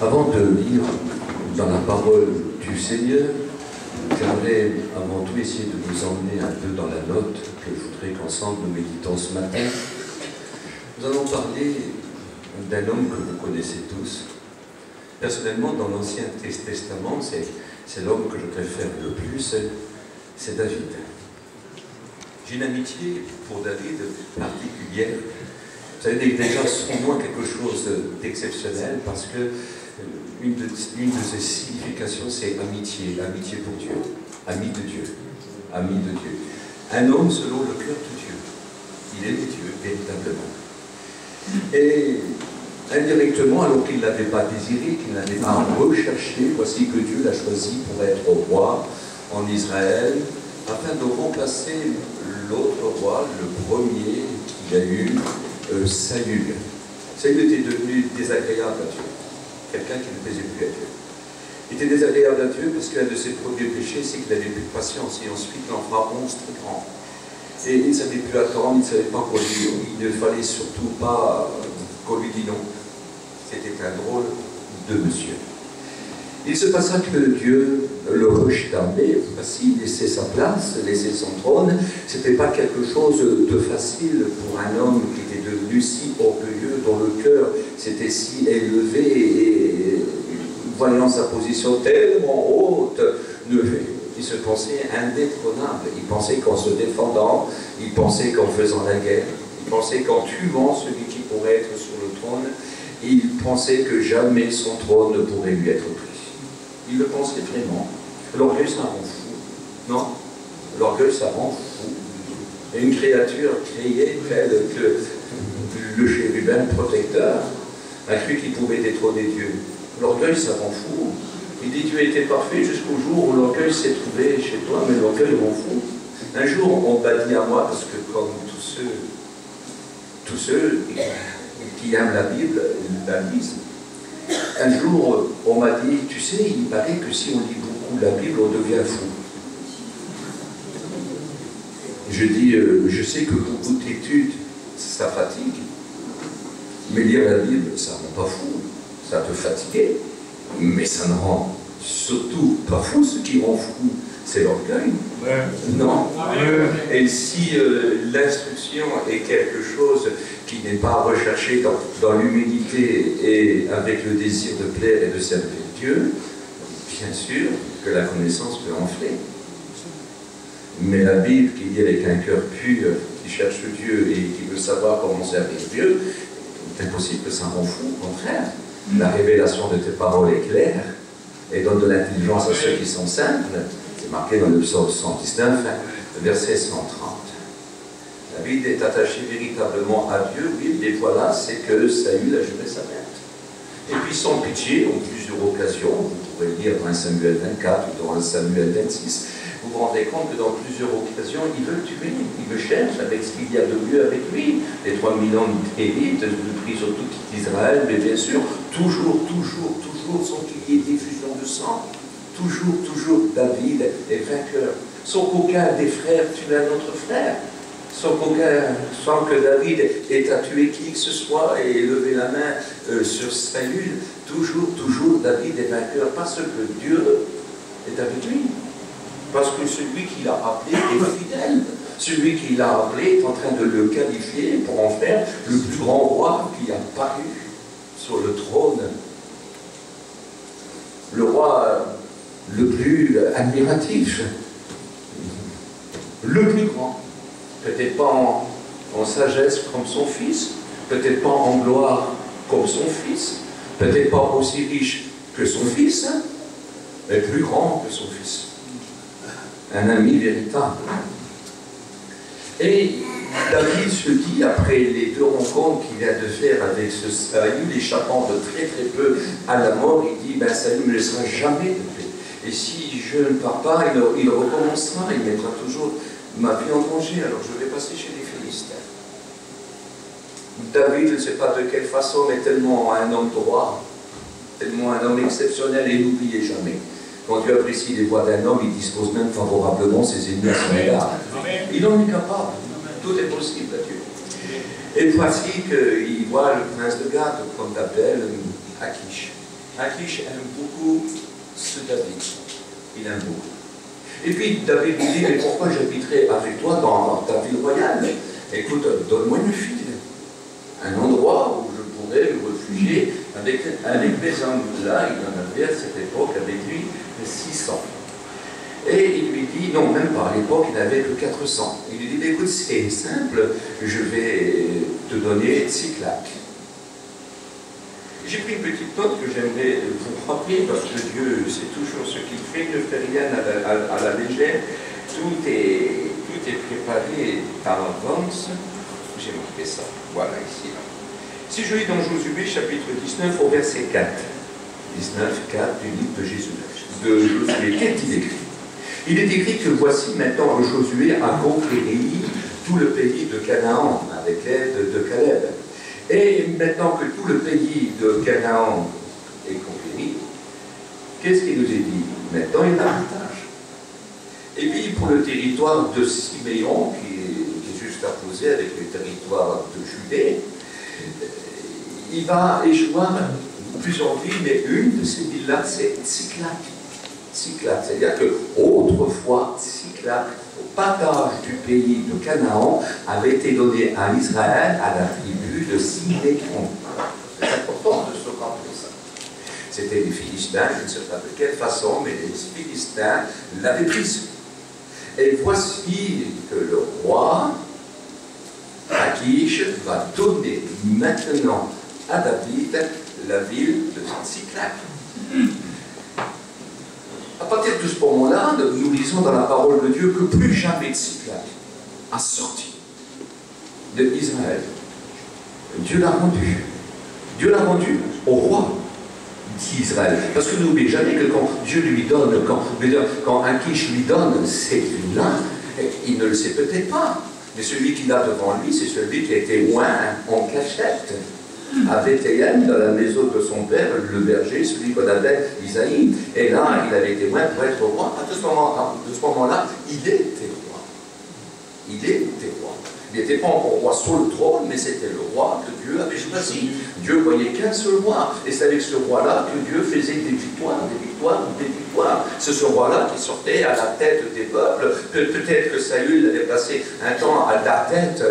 Avant de lire dans la parole du Seigneur, j'aimerais avant tout essayer de vous emmener un peu dans la note que je voudrais qu'ensemble nous méditons ce matin. Nous allons parler d'un homme que vous connaissez tous. Personnellement, dans l'Ancien Testament, c'est l'homme que je préfère le plus, c'est David. J'ai une amitié pour David particulière. Vous savez déjà son nom quelque chose d'exceptionnel parce que une de ses significations c'est amitié, amitié pour Dieu, ami de Dieu, ami de Dieu. Un homme selon le cœur de Dieu. Il aimait Dieu véritablement. Et indirectement, alors qu'il ne l'avait pas désiré, qu'il n'avait pas recherché, voici que Dieu l'a choisi pour être roi en Israël, afin de remplacer l'autre roi, le premier qu'il a eu, Saül. Saül était devenu désagréable à Dieu, quelqu'un qui ne plaisait plus à Dieu. Il était désagréable à Dieu parce qu'un de ses premiers péchés, c'est qu'il n'avait plus de patience, et ensuite il en fera 11 très grands. Et il ne savait plus attendre, il ne savait pas quoi dire, il ne fallait surtout pas qu'on lui dise non. C'était un drôle de monsieur. Il se passa que Dieu le rejeta, mais s'il laissait sa place, laissait son trône, ce n'était pas quelque chose de facile pour un homme qui était devenu si orgueilleux, dont le cœur s'était si élevé et voyant sa position tellement haute, il se pensait indétrônable. Il pensait qu'en se défendant, il pensait qu'en faisant la guerre, il pensait qu'en tuant celui qui pourrait être sur le trône, il pensait que jamais son trône ne pourrait lui être pris. Il le pensait vraiment. L'orgueil, ça rend fou. Non? L'orgueil, ça rend fou. Et une créature créée telle que le chérubin protecteur a cru qu'il pouvait détrôner Dieu. L'orgueil, ça rend fou. Il dit Dieu était parfait jusqu'au jour où l'orgueil s'est trouvé chez toi, mais l'orgueil rend fou. Un jour, on m'a dit à moi, parce que comme tous ceux qui aiment la Bible, la lisent. Un jour, on m'a dit, tu sais, il paraît que si on lit beaucoup la Bible, on devient fou. Je dis, je sais que beaucoup d'études, ça fatigue, mais lire la Bible, ça ne rend pas fou. Ça peut fatiguer, mais ça ne rend surtout pas fou. Ce qui rend fou, c'est l'orgueil. Ouais. Non. Ouais. Et si l'instruction est quelque chose qui n'est pas recherché dans l'humilité et avec le désir de plaire et de servir Dieu, bien sûr que la connaissance peut enfler. Mais la Bible qui dit avec un cœur pur, qui cherche Dieu et qui veut savoir comment servir Dieu, c'est impossible que ça rend fou, au contraire. La révélation de tes paroles est claire et donne de l'intelligence à ceux qui sont simples. C'est marqué dans le psaume 119, verset 130. David est attaché véritablement à Dieu, oui, mais voilà, c'est que Saül a juré sa perte. Et puis sans pitié, en plusieurs occasions, vous pourrez le lire dans 1 Samuel 24 ou dans 1 Samuel 26, vous vous rendrez compte que dans plusieurs occasions, il veut le tuer, il le cherche avec ce qu'il y a de mieux avec lui. Les 3000 ans d'élite, le prix sur tout Israël, mais bien sûr, toujours, sans qu'il y ait diffusion de sang. Toujours, David est vainqueur. Sans qu'aucun des frères tue un autre frère. Sans que David ait à tuer qui que ce soit et lever la main sur Saül, toujours David est vainqueur parce que Dieu est avec lui. Parce que celui qui l'a appelé est fidèle. Celui qui l'a appelé est en train de le qualifier pour en faire le plus grand roi qui a paru sur le trône. Le roi le plus admiratif, le plus grand. Peut-être pas en sagesse comme son fils, peut-être pas en gloire comme son fils, peut-être pas aussi riche que son fils, mais plus grand que son fils. Un ami véritable. Et David se dit, après les deux rencontres qu'il vient de faire avec ce Saül, échappant de très peu à la mort, il dit, ben Saül ne me laissera jamais de paix. Et si je ne pars pas, il recommencera, il mettra toujours ma vie en danger, alors je vais passer chez les Philistins. David, je ne sais pas de quelle façon, mais tellement un homme droit, tellement un homme exceptionnel, et n'oubliez jamais. Quand Dieu apprécie les voies d'un homme, il dispose même favorablement ses ennemis à son égard. Il en est capable. Tout est possible à Dieu. Et voici qu'il voit le prince de Gath, comme l'appelle Akish. Achish aime beaucoup ce David. Il aime beaucoup. Et puis David lui dit, mais pourquoi j'habiterai avec toi dans ta ville royale? Écoute, donne-moi une fille, un endroit où je pourrais me réfugier avec mes hommes. Là, il en avait à cette époque avec lui 600. Et il lui dit, non, même pas, à l'époque, il n'avait que 400. Il lui dit, écoute, c'est simple, je vais te donner Tsiklag. J'ai pris une petite note que j'aimerais vous rappeler, parce que Dieu sait toujours ce qu'il fait, il ne fait rien à la légère. Tout est préparé par avance. J'ai marqué ça, voilà, ici. Là. Si je lis dans Josué, chapitre 19, au verset 4. 19, 4 du livre de Josué, qu'est-il écrit? Il est écrit que voici maintenant Josué a conquéri tout le pays de Canaan avec l'aide de Caleb. Et maintenant que tout le pays de Canaan est conquéri, qu'est-ce qu'il nous est dit? Maintenant il partage. Et puis pour le territoire de Siméon, qui est juste apposé avec le territoire de Judée, il va échoir plusieurs villes, mais une de ces villes-là, c'est Tsiklag. Tsiklag, c'est-à-dire que autrefois, Tsiklag, au partage du pays de Canaan, avait été donné à Israël, à la tribu de Siméon. C'est important de se rappeler ça. C'était les Philistins, je ne sais pas de quelle façon, mais les Philistins l'avaient prise. Et voici que le roi Achish va donner maintenant à David la ville de Tsiklag. À partir de ce moment-là, nous lisons dans la parole de Dieu que plus jamais Tsiklag a sorti de Israël. Dieu l'a rendu. Dieu l'a rendu au roi d'Israël. Parce que n'oubliez jamais que quand Dieu lui donne, quand Achish lui donne cette ville-là, il ne le sait peut-être pas. Mais celui qu'il a devant lui, c'est celui qui a été loin en cachette. À Bethléem, dans la maison de son père, le berger, celui qu'on appelle Isaïe. Et là, il avait été loin pour être roi. À ce moment-là, il était roi. Il était roi. Il n'était pas encore roi sur le trône, mais c'était le roi que Dieu avait choisi. Dieu voyait qu'un seul roi. Et c'est avec ce roi-là que Dieu faisait des victoires, des victoires, des victoires. C'est ce roi-là qui sortait à la tête des peuples. Peut-être que Saül avait passé un temps à la tête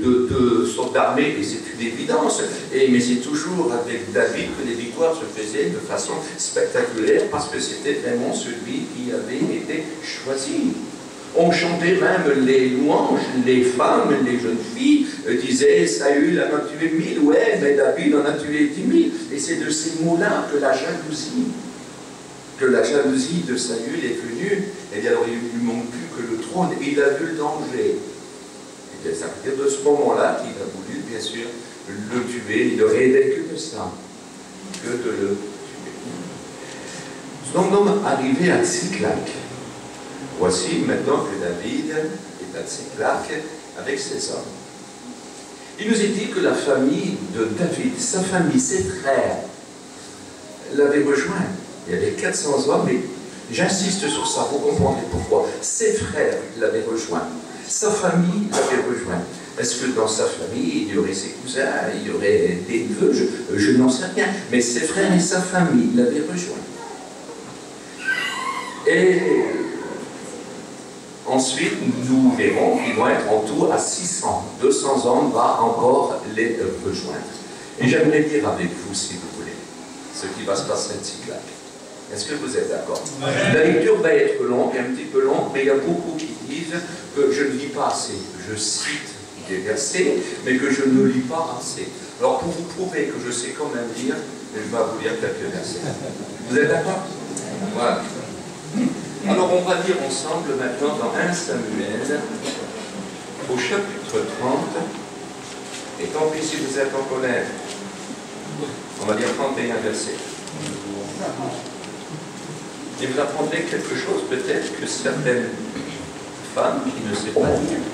de son armée, et c'est une évidence. Mais c'est toujours avec David que les victoires se faisaient de façon spectaculaire, parce que c'était vraiment celui qui avait été choisi. On chantait même les louanges, les femmes, les jeunes filles disaient « Saül en a tué 1000, ouais, mais David en a tué 10 000 ». Et c'est de ces mots-là que la jalousie de Saül est venue. Et bien alors il ne lui manque plus que le trône, et il a vu le danger. Et c'est à partir de ce moment-là qu'il a voulu, bien sûr, le tuer. Il ne rêvait que de ça, que de le tuer. Donc, l'homme arrivé à Tsiklag. Voici maintenant que David est à Tsiklag avec ses hommes. Il nous est dit que la famille de David, sa famille, ses frères, l'avaient rejoint. Il y avait 400 hommes, mais j'insiste sur ça, vous comprendrez pourquoi. Ses frères l'avaient rejoint. Sa famille l'avait rejoint. Est-ce que dans sa famille, il y aurait ses cousins, il y aurait des neveux, je n'en sais rien. Mais ses frères et sa famille l'avaient rejoint. Et ensuite, nous verrons qu'ils vont être en tout à 600. 200 hommes va encore les rejoindre. Et j'aimerais lire avec vous, si vous voulez, ce qui va se passer à Tsiklag. Est-ce que vous êtes d'accord? La lecture va être longue, un petit peu longue, mais il y a beaucoup qui disent que je ne lis pas assez. Je cite des versets, mais que je ne lis pas assez. Alors pour vous prouver que je sais quand même lire, je vais vous lire quelques versets. Vous êtes d'accord? Voilà. Alors on va lire ensemble maintenant dans 1 Samuel, au chapitre 30, et tant pis si vous êtes en colère, on va lire 31 versets. Et vous apprendrez quelque chose peut-être que certaines femmes qui ne savent pas lire,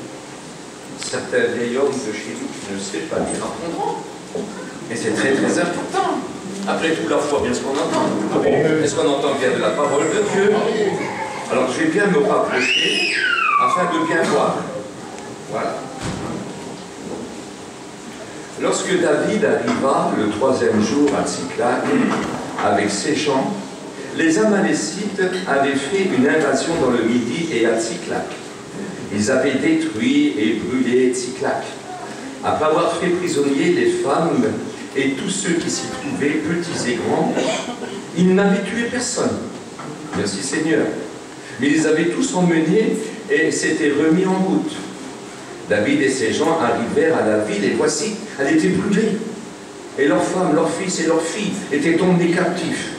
certains vieils hommes de chez nous qui ne savent pas lire apprendront. Et c'est très très important. Après tout, la foi, bien ce qu'on entend. Est-ce qu'on entend bien de la parole de Dieu? Alors je vais bien me rapprocher afin de bien voir. Voilà. Lorsque David arriva le 3e jour à Tsiklag avec ses gens, les Amalécites avaient fait une invasion dans le Midi et à Tsiklag. Ils avaient détruit et brûlé Tsiklag. Après avoir fait prisonniers les femmes et tous ceux qui s'y trouvaient, petits et grands, ils n'avaient tué personne. Merci Seigneur. Mais ils avaient tous emmenés et s'étaient remis en route. David et ses gens arrivèrent à la ville et voici, elle était brûlée. Et leurs femmes, leurs fils et leurs filles étaient tombés captifs.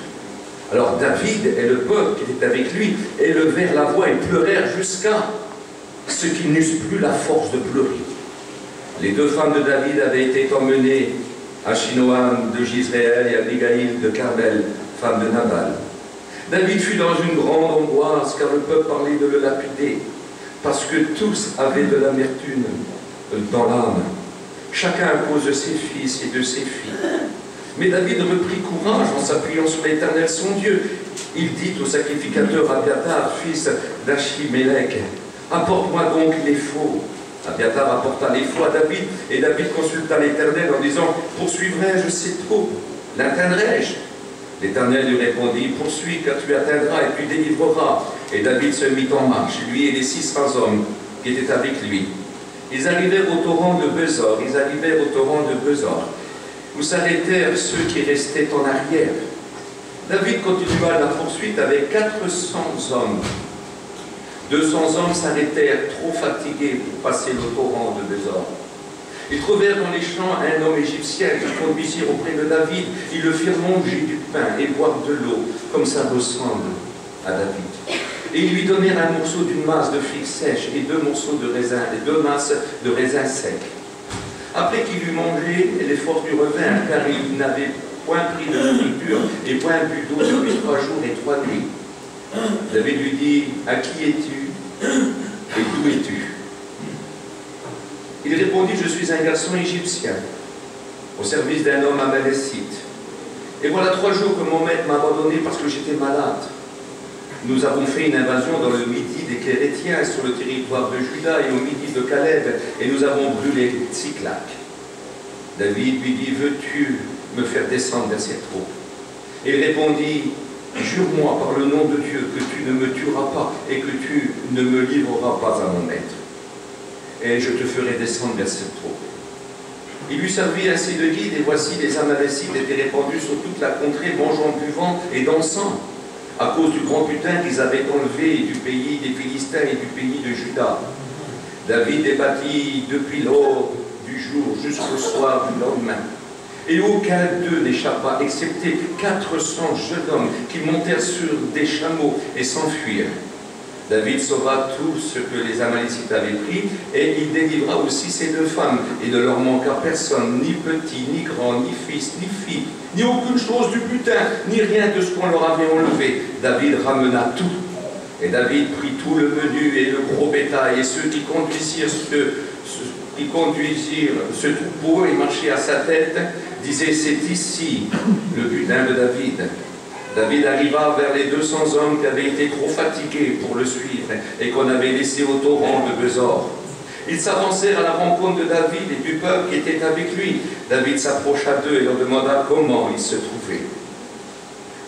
Alors David et le peuple qui était avec lui élevèrent la voix et pleurèrent jusqu'à ce qu'ils n'eussent plus la force de pleurer. Les 2 femmes de David avaient été emmenées, Achinoam de Jizréel et Abigail de Carmel, femme de Nabal. David fut dans une grande angoisse car le peuple parlait de le lapider, parce que tous avaient de l'amertume dans l'âme, chacun à cause de ses fils et de ses filles. Mais David reprit courage en s'appuyant sur l'Éternel son Dieu. Il dit au sacrificateur Abiathar, fils d'Achimélec, « Apporte-moi donc les faux. » Abiathar apporta les faux à David, et David consulta l'Éternel en disant, « Poursuivrai-je ces troupes? L'atteindrai-je » L'Éternel lui répondit, « Poursuis, car tu atteindras et tu délivreras. » Et David se mit en marche, lui et les 600 hommes qui étaient avec lui. Ils arrivèrent au torrent de Besor, où s'arrêtèrent ceux qui restaient en arrière. David continua la poursuite avec 400 hommes. 200 hommes s'arrêtèrent, trop fatigués pour passer le torrent de Besor. Ils trouvèrent dans les champs un homme égyptien qui conduisirent auprès de David. Ils le firent manger du pain et boire de l'eau, comme ça ressemble à David. Et ils lui donnèrent un morceau d'une masse de figues sèches et 2 morceaux de raisin, et 2 masses de raisins secs. Après qu'il eut mangé, les forces lui revinrent, car il n'avait point pris de nourriture et point bu d'eau depuis 3 jours et 3 nuits. David lui dit, « À qui es-tu et d'où es-tu » Il répondit, « Je suis un garçon égyptien, au service d'un homme amalécite. Et voilà 3 jours que mon maître m'a abandonné parce que j'étais malade. Nous avons fait une invasion dans le Midi des Kérétiens, sur le territoire de Juda et au Midi de Caleb, et nous avons brûlé Tsiklag. » David lui dit, « Veux-tu me faire descendre vers cette troupes » Et il répondit, « Jure-moi par le nom de Dieu que tu ne me tueras pas et que tu ne me livreras pas à mon maître. Et je te ferai descendre vers cette troupe. » Il lui servit ainsi de guide, et voici les Amalécites étaient répandus sur toute la contrée, mangeant, buvant et dansant, à cause du grand butin qu'ils avaient enlevé du pays des Philistins et du pays de Juda. David les battit depuis l'aube du jour jusqu'au soir du lendemain. Et aucun d'eux n'échappa, excepté 400 jeunes hommes qui montèrent sur des chameaux et s'enfuirent. David sauva tout ce que les Amalécites avaient pris, et il délivra aussi ses 2 femmes. Et ne leur manqua personne, ni petit, ni grand, ni fils, ni fille, ni aucune chose du butin, ni rien de ce qu'on leur avait enlevé. David ramena tout. Et David prit tout le menu et le gros bétail, et ceux qui conduisirent ce troupeau et marchaient à sa tête, disaient, « C'est ici le butin de David. » David arriva vers les 200 hommes qui avaient été trop fatigués pour le suivre et qu'on avait laissés au torrent de Besor. Ils s'avancèrent à la rencontre de David et du peuple qui était avec lui. David s'approcha d'eux et leur demanda comment ils se trouvaient.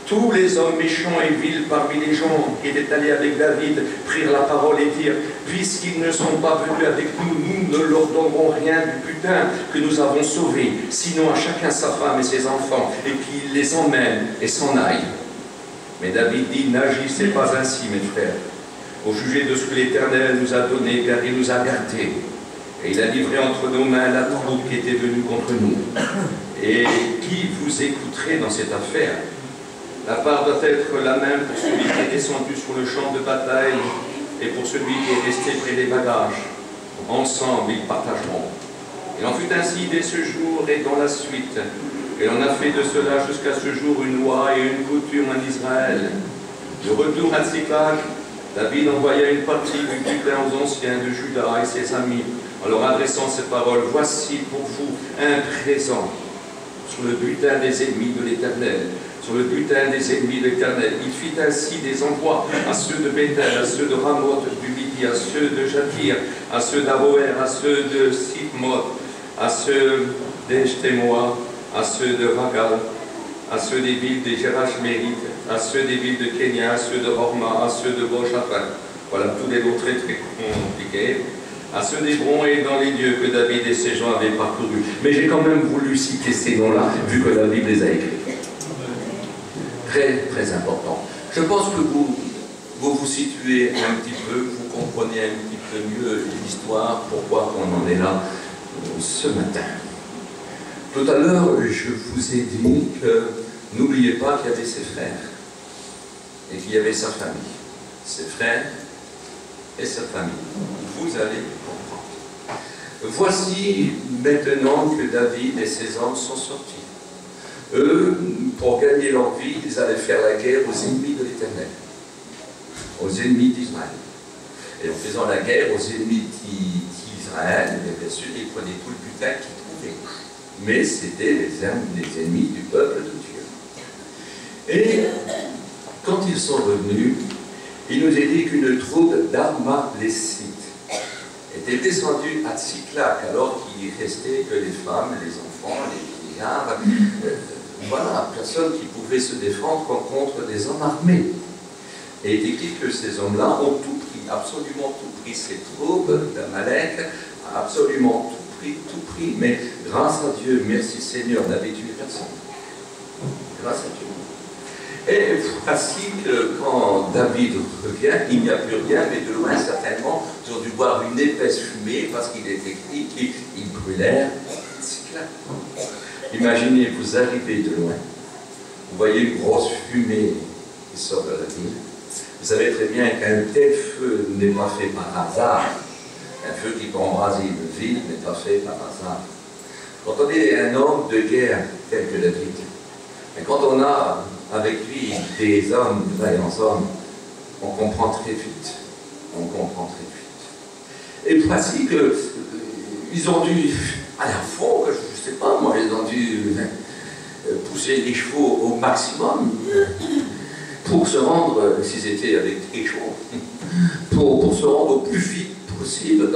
Tous les hommes méchants et vils parmi les gens qui étaient allés avec David prirent la parole et dirent, « Puisqu'ils ne sont pas venus avec nous, nous ne leur donnerons rien du butin que nous avons sauvé, sinon à chacun sa femme et ses enfants, et qu'ils les emmènent et s'en aillent. » Mais David dit, « N'agissez pas ainsi, mes frères, au sujet de ce que l'Éternel nous a donné, car il nous a gardés, et il a livré entre nos mains la troupe qui était venue contre nous. Et qui vous écouterait dans cette affaire? La part doit être la même pour celui qui est descendu sur le champ de bataille et pour celui qui est resté près des bagages. Ensemble, ils partageront. Il en fut ainsi dès ce jour et dans la suite. Et on a fait de cela jusqu'à ce jour une loi et une coutume en Israël. De retour à Tsiklag, David envoya une partie du butin aux anciens de Juda et ses amis, en leur adressant ces paroles, « Voici pour vous un présent sur le butin des ennemis de l'Éternel. » Sur le butin des ennemis de l'Éternel. Il fit ainsi des envois à ceux de Bethel, à ceux de Ramoth du Midi, à ceux de Jatir, à ceux d'Aroer, à ceux de Sipmoth, à ceux d'Eshtemoa, à ceux de Ragal, à ceux des villes de Gérachmérite, à ceux des villes de Kenya, à ceux de Horma, à ceux de Boshaphat. Voilà tous les noms très compliqués. À ceux d'Hébron et dans les lieux que David et ses gens avaient parcourus. Mais j'ai quand même voulu citer ces noms-là, vu que la Bible les a écrits. Très, très important. Je pense que vous vous situez un petit peu, vous comprenez un petit peu mieux l'histoire, pourquoi on en est là ce matin. Tout à l'heure, je vous ai dit que n'oubliez pas qu'il y avait ses frères et qu'il y avait sa famille. Ses frères et sa famille. Vous allez comprendre. Voici maintenant que David et ses hommes sont sortis. Eux, pour gagner leur vie, ils allaient faire la guerre aux ennemis de l'Éternel, aux ennemis d'Israël. Et en faisant la guerre aux ennemis d'Israël, bien sûr, ils prenaient tout le butin qu'ils trouvaient. Mais c'était les ennemis du peuple de Dieu. Et quand ils sont revenus, il nous est dit qu'une troupe d'Amalécites était descendue à Tsiklag, alors qu'il ne restait que les femmes, les enfants, les vieillards, voilà, personne qui pouvait se défendre contre des hommes armés. Et il est écrit que ces hommes-là ont tout pris, absolument tout pris. Ces troupes d'Amalek, absolument tout pris. Mais grâce à Dieu, merci Seigneur, n'avait tué personne. Grâce à Dieu. Et voici que quand David revient, il n'y a plus rien, mais de loin certainement, ils ont dû voir une épaisse fumée parce qu'il est écrit qu'ils brûlèrent. Imaginez, vous arrivez de loin, vous voyez une grosse fumée qui sort de la ville. Vous savez très bien qu'un tel feu n'est pas fait par hasard. Un feu qui peut embraser une ville n'est pas fait par hasard. Quand on est un homme de guerre tel que David, et quand on a avec lui des hommes, de vaillants hommes, on comprend très vite. On comprend très vite. Et voici qu'ils ont dû, à la fond, je ne sais pas, moi, ils ont dû pousser les chevaux au maximum pour se rendre, s'ils étaient avec des chevaux, pour se rendre au plus vite possible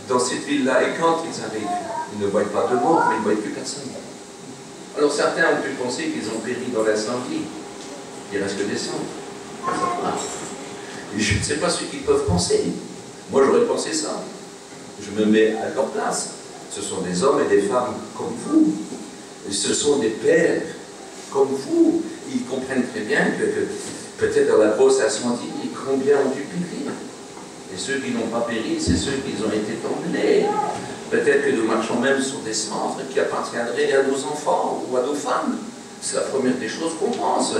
dans cette ville-là. Et quand ils arrivent, ils ne voient pas de mort, mais ils ne voient plus personne. Alors certains ont pu penser qu'ils ont péri dans l'incendie. Il reste que des cendres. Je ne sais pas ce qu'ils peuvent penser. Moi j'aurais pensé ça. Je me mets à leur place. Ce sont des hommes et des femmes comme vous. Et ce sont des pères comme vous. Ils comprennent très bien que peut-être dans la grosse incendie, combien ont dû périr. Et ceux qui n'ont pas péri, c'est ceux qui ont été emmenés. Peut-être que nous marchons même sur des cendres qui appartiendraient à nos enfants ou à nos femmes. C'est la première des choses qu'on pense.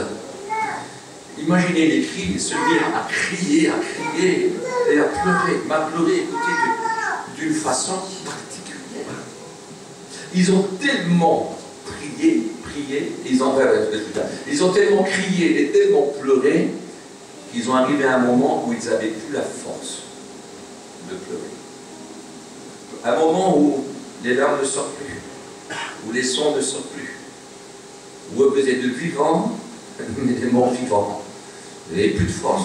Imaginez les cris, se mettre à crier et à pleurer, écoutez, d'une façon particulière. Ils ont tellement prié, ils ont tellement crié et tellement pleuré qu'ils ont arrivé à un moment où ils n'avaient plus la force de pleurer. Un moment où les larmes ne sortent plus, où les sons ne sortent plus, où vous êtes de vivants, mais des morts vivants. Vous n'avez plus de force.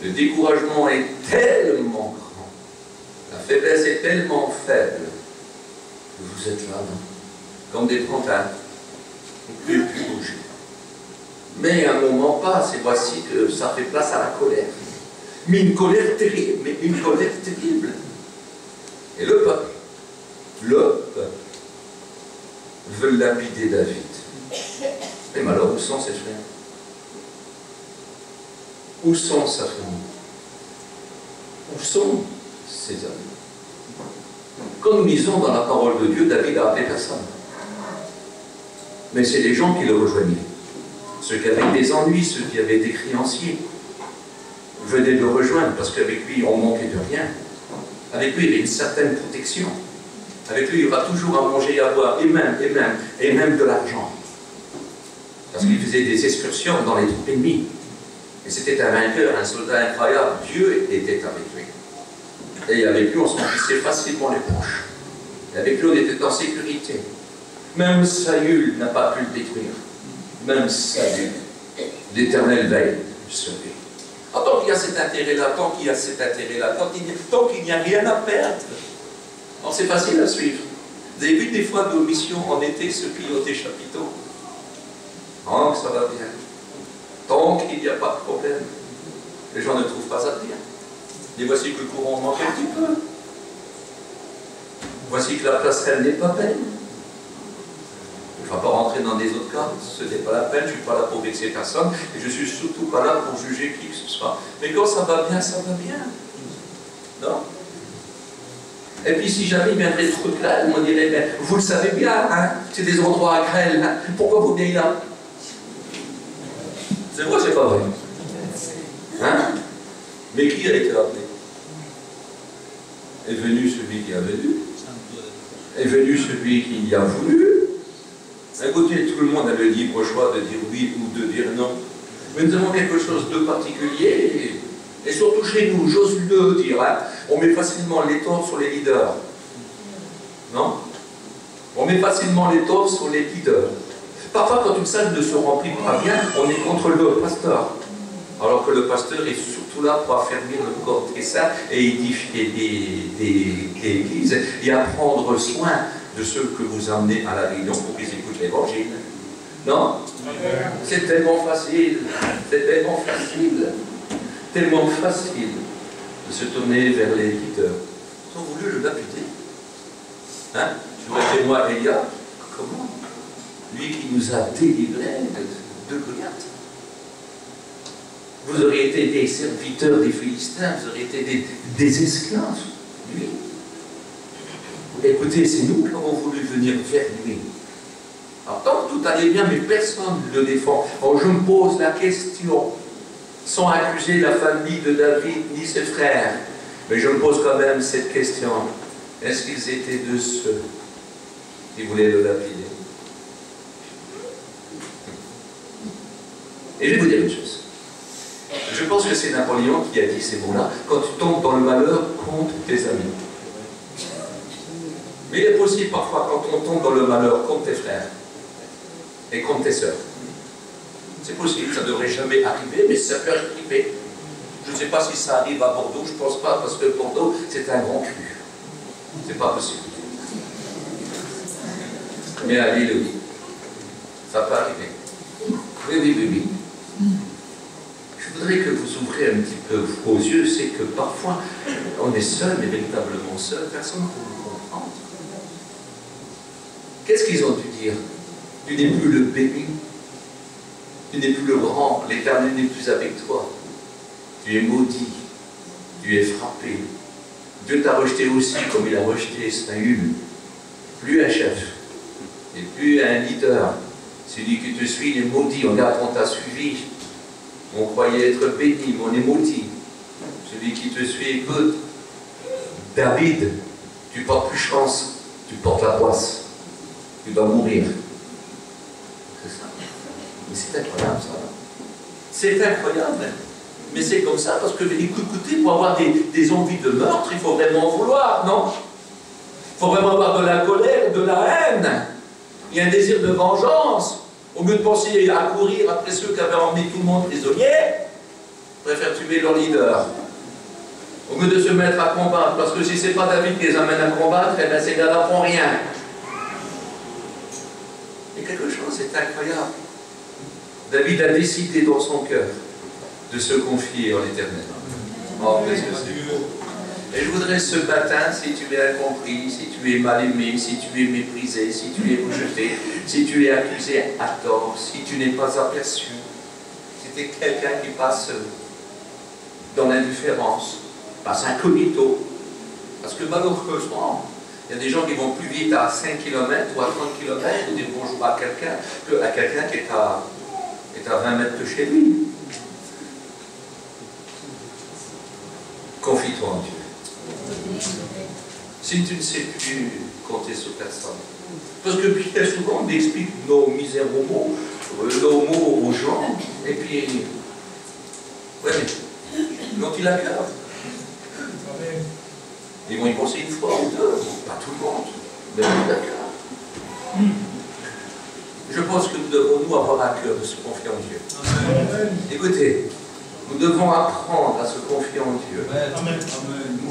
Le découragement est tellement grand, la faiblesse est tellement faible, que vous êtes là, comme des pantins. Vous ne pouvez plus bouger. Mais un moment passe, et voici que ça fait place à la colère. Mais une colère terrible, Et le peuple veut lapider David. Et malheur, où sont ses frères? Où sont sa famille? Où sont ses amis? Quand nous lisons dans la parole de Dieu, David n'a appelé personne. Mais c'est les gens qui le rejoignaient. Ceux qui avaient des ennuis, ceux qui avaient des créanciers, venaient le rejoindre, parce qu'avec lui, on ne manquait de rien. Avec lui, il y avait une certaine protection. Avec lui, il y aura toujours à manger et à boire, et même de l'argent. Parce qu'il faisait des excursions dans les troupes ennemies. Et c'était un vainqueur, un soldat incroyable. Dieu était avec lui. Et avec lui, on se remplissait facilement les poches. Et avec lui, on était en sécurité. Même Saül n'a pas pu le détruire. Même Saül. L'Éternel veille sur lui. Tant qu'il y a cet intérêt-là, tant qu'il y a rien à perdre. Alors c'est facile à suivre. Vous avez vu des fois nos missions en été se pilotent des chapiteaux? Oh, ça va bien. Tant qu'il n'y a pas de problème, les gens ne trouvent pas à dire. Et voici que le courant manque un petit peu. Voici que la passerelle n'est pas belle. Je ne vais pas rentrer dans des autres cas, ce n'est pas la peine, je ne suis pas là pour vexer personne, et je ne suis surtout pas là pour juger qui que ce soit. Mais quand ça va bien, ça va bien. Non? Et puis si jamais il viendrait ce truc-là, on dirait, ben, vous le savez bien, hein, c'est des endroits à grêle, hein, pourquoi vous venez là? C'est vrai, c'est pas vrai. Hein? Mais qui a été appelé? Est venu celui qui a venu. Est venu celui qui y a voulu. Écoutez, tout le monde a le libre choix de dire oui ou de dire non. Mais nous avons quelque chose de particulier, et surtout chez nous, j'ose le dire, hein, on met facilement les torts sur les leaders. Non? On met facilement les torts sur les leaders. Parfois, quand une salle ne se remplit pas bien, on est contre le pasteur. Alors que le pasteur est surtout là pour affermir le corps très saint et édifier l'église et à prendre soin de ceux que vous amenez à la réunion pour qu'ils écoutent l'évangile. Non? C'est tellement facile, tellement facile de se tourner vers les leaders. Ils ont voulu le lapider. Hein? Souhaitez-moi Elia, comment? Lui qui nous a délivrés de Goliath. Vous auriez été des serviteurs des Philistins, vous auriez été des esclaves, lui. Écoutez, c'est nous qui avons voulu venir vers lui. Alors, tant que tout allait bien, mais personne ne le défend. Alors, je me pose la question, sans accuser la famille de David ni ses frères, mais je me pose quand même cette question. Est-ce qu'ils étaient de ceux qui voulaient le lapider? Et je vais vous dire une chose. Je pense que c'est Napoléon qui a dit ces mots-là. Quand tu tombes dans le malheur, compte tes amis. Mais il est possible parfois, quand on tombe dans le malheur, compte tes frères et compte tes sœurs. C'est possible, ça ne devrait jamais arriver, mais ça peut arriver. Je ne sais pas si ça arrive à Bordeaux, je ne pense pas, parce que Bordeaux, c'est un grand cru. C'est pas possible. Mais à Lille, oui. Ça peut arriver. Oui. Je voudrais que vous ouvriez un petit peu vos yeux, c'est que parfois, on est seul, mais véritablement seul, personne ne peut nous comprendre. Qu'est-ce qu'ils ont dû dire? Tu n'es plus le béni, tu n'es plus le grand, l'Éternel n'est plus avec toi. Tu es maudit, tu es frappé. Dieu t'a rejeté aussi comme il a rejeté Saül. Plus un chef, et plus un leader. Celui qui te suit, il est maudit. On t'a suivi. On croyait être béni, mais on est maudit. Celui qui te suit, écoute. David, tu portes plus chance, tu portes la poisse. Tu dois mourir. C'est ça. Mais c'est incroyable, ça. C'est incroyable. Mais c'est comme ça, parce que, écoutez, pour avoir des envies de meurtre, il faut vraiment vouloir, non? Il faut vraiment avoir de la colère, de la haine. Il y a un désir de vengeance. Au lieu de penser à courir après ceux qui avaient emmené tout le monde prisonnier, ils préfèrent tuer leur leader. Au lieu de se mettre à combattre, parce que si ce n'est pas David qui les amène à combattre, eh bien ces gars-là ne font rien. Et quelque chose, c'est incroyable. David a décidé dans son cœur de se confier en l'Éternel. Oh, qu'est-ce que c'est beau. Et je voudrais ce matin, si tu es incompris, si tu es mal aimé, si tu es méprisé, si tu es rejeté, si tu es accusé à tort, si tu n'es pas aperçu, si tu es quelqu'un qui passe dans l'indifférence, passe incognito, parce que malheureusement, il y a des gens qui vont plus vite à 5 km ou à 30 km ou dire bonjour à quelqu'un qu'à quelqu'un qui est à 20 mètres de chez lui. Confie-toi en Dieu. Si tu ne sais plus compter sur personne. Parce que bien souvent, on explique nos misères aux mots, nos mots aux gens, et puis, ouais, mais l'ont-ils à cœur? Ils vont y penser une fois ou deux, pas tout le monde, mais l'ont-ils à cœur? Je pense que nous devons, nous, avoir à cœur de se confier en Dieu. Écoutez, Nous devons apprendre à se confier en Dieu. Amen.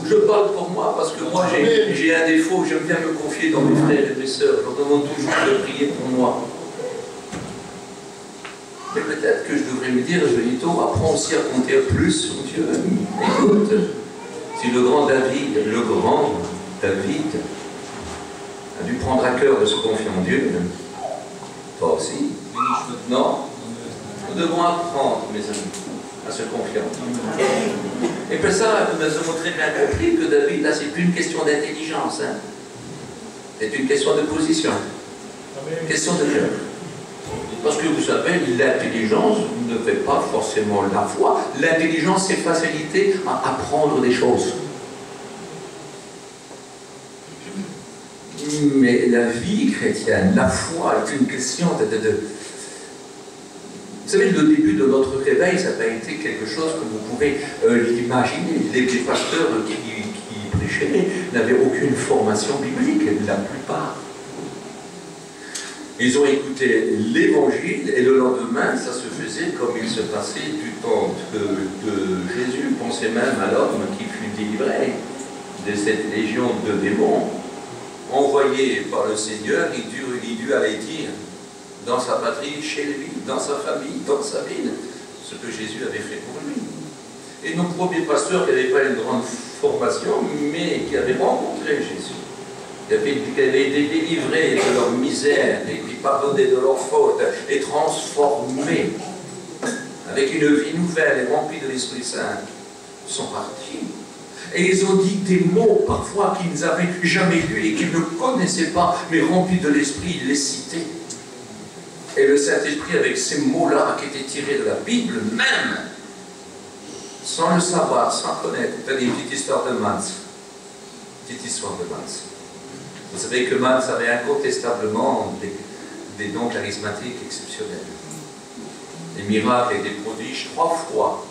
Je parle pour moi parce que moi j'ai un défaut, j'aime bien me confier dans mes frères et mes sœurs. Je leur demande toujours de prier pour moi. Mais peut-être que je devrais me dire, Benito, apprends aussi à compter plus sur Dieu. Écoute, si le grand David a dû prendre à cœur de se confier en Dieu, toi aussi. Non, nous devons apprendre, mes amis, à se confier en Dieu. Et pour ça, nous avons très bien compris que David, là, c'est plus une question d'intelligence. Hein. C'est une question de position. Une question de cœur. Parce que vous savez, l'intelligence ne fait pas forcément la foi. L'intelligence, c'est facilité à apprendre des choses. Mais la vie chrétienne, la foi, est une question de... Vous savez, le début de notre réveil, ça n'a pas été quelque chose que vous pouvez l'imaginer. Les pasteurs qui prêchaient n'avaient aucune formation biblique, la plupart. Ils ont écouté l'évangile et le lendemain, ça se faisait comme il se passait du temps de Jésus. Pensez même à l'homme qui fut délivré de cette légion de démons. Envoyé par le Seigneur, il dut aller dire dans sa patrie, chez lui, dans sa famille, dans sa ville, ce que Jésus avait fait pour lui. Et nos premiers pasteurs qui n'avaient pas une grande formation, mais qui avaient rencontré Jésus, qui avaient été délivrés de leur misère, et qui pardonnaient de leurs fautes, et transformés avec une vie nouvelle et remplie de l'Esprit Saint, sont partis. Et ils ont dit des mots parfois qu'ils n'avaient jamais lus et qu'ils ne connaissaient pas, mais remplis de l'Esprit, ils les citaient. Et le Saint-Esprit, avec ces mots-là qui étaient tirés de la Bible, même, sans le savoir, sans connaître, c'est une petite histoire de Mans. Petite histoire de Mans. Vous savez que Mans avait incontestablement des dons charismatiques exceptionnels. Des miracles et des prodiges, 3 fois,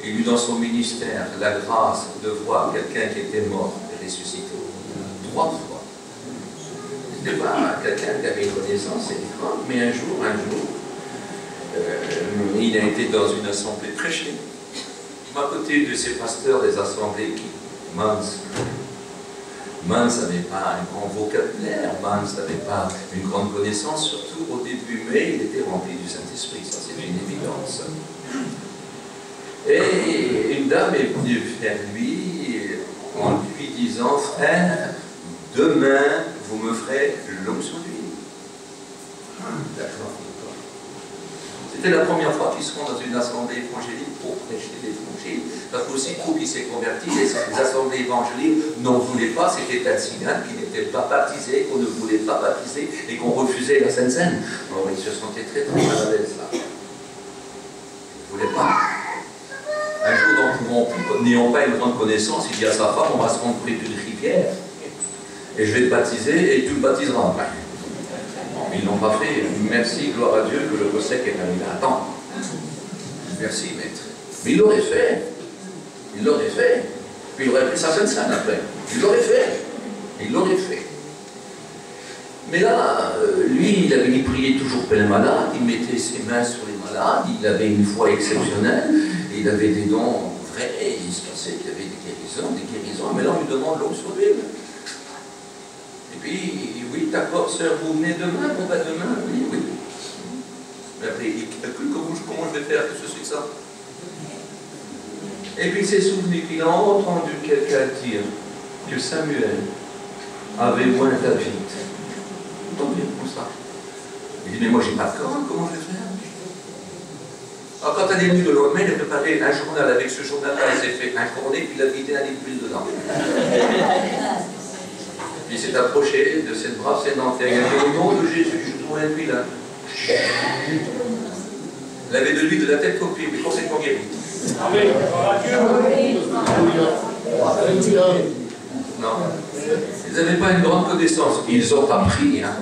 il eut dans son ministère la grâce de voir quelqu'un qui était mort et ressuscité. 3 fois. Ce n'était pas quelqu'un qui avait une connaissance énorme, mais un jour, il a été dans une assemblée prêchée. À côté de ces pasteurs des assemblées qui, Mans n'avait pas un grand vocabulaire, Mans n'avait pas une grande connaissance, surtout au début, mais il était rempli du Saint-Esprit, ça c'est une évidence. Et une dame est venue vers lui en lui disant, frère, demain vous me ferez l'onction d'huile. D'accord. C'était la première fois qu'ils seront dans une assemblée évangélique pour prêcher l'évangile. Parce qu'aussitôt qu'il s'est converti, les assemblées évangéliques n'en voulaient pas, c'était un signal qui n'était pas baptisé, qu'on ne voulait pas baptiser et qu'on refusait la Sainte Seine. Alors ils se sentaient très très mal à l'aise là. Ils ne voulaient pas. Un jour, n'ayant pas une grande connaissance, il dit à sa femme, on va se rendre près d'une rivière, et je vais te baptiser, et tu me baptiseras. Bon, ils ne l'ont pas fait. Merci, gloire à Dieu, que le Cossec est arrivé à temps. Merci, maître. Mais il l'aurait fait. Il l'aurait fait. Puis il aurait pris sa Sainte Seine après. Il l'aurait fait. Il l'aurait fait. Mais là, lui, il priait toujours pour les malades, il mettait ses mains sur les malades, il avait une foi exceptionnelle, il avait des dons vrais, et il se passait qu'il y avait des guérisons, mais là on lui demande l'onction d'huile. Et puis, oui, d'accord, sœur, vous venez demain? Bon, ben demain, oui. Mais après, il calcule comment je vais faire, que ce soit ça. Et puis il s'est souvenu qu'il a entendu quelqu'un dire que Samuel avait oint David. Tant bien pour ça. Il dit, mais moi j'ai pas de corps, comment je vais faire? Alors quand elle est venue le lendemain, il a préparé un journal. Avec ce journal-là, il s'est fait incorner, puis il a vidé un litre d'huile dedans. Puis il s'est approché de cette brave sédentaire. Il a dit, au nom de Jésus, je trouve un huile là. Il avait de l'huile de la tête aux pieds, mais complètement guéri. Non. Ils n'avaient pas une grande connaissance. Ils ont appris. Hein.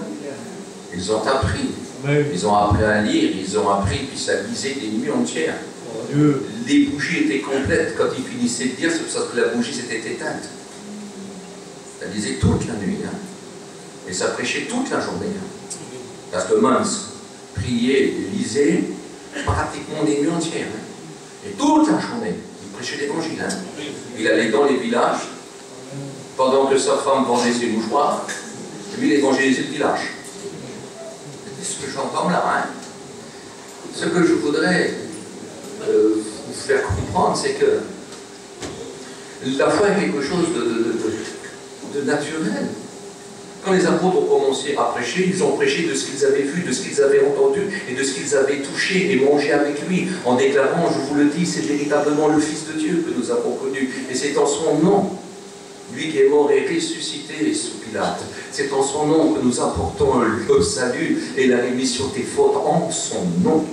Ils ont appris. Ils ont appris à lire. Ils ont appris, puis ça lisait des nuits entières. Les bougies étaient complètes. Quand ils finissaient de dire, c'est parce que la bougie s'était éteinte. Ça lisait toute la nuit. Hein. Et ça prêchait toute la journée. Hein. Parce que Mans priait, lisait, pratiquement des nuits entières. Et toute la journée, il prêchait l'évangile. Il allait dans les villages, pendant que sa femme vendait ses mouchoirs, et lui il évangélisait le village. C'est ce que j'entends là. Ce que je voudrais vous faire comprendre, c'est que la foi est quelque chose de naturel. Quand les apôtres ont commencé à prêcher, ils ont prêché de ce qu'ils avaient vu, de ce qu'ils avaient entendu et de ce qu'ils avaient touché et mangé avec lui, en déclarant, je vous le dis, c'est véritablement le Fils de Dieu que nous avons connu. Et c'est en son nom, lui qui est mort et ressuscité sous Pilate, c'est en son nom que nous apportons le salut et la rémission des fautes en son nom.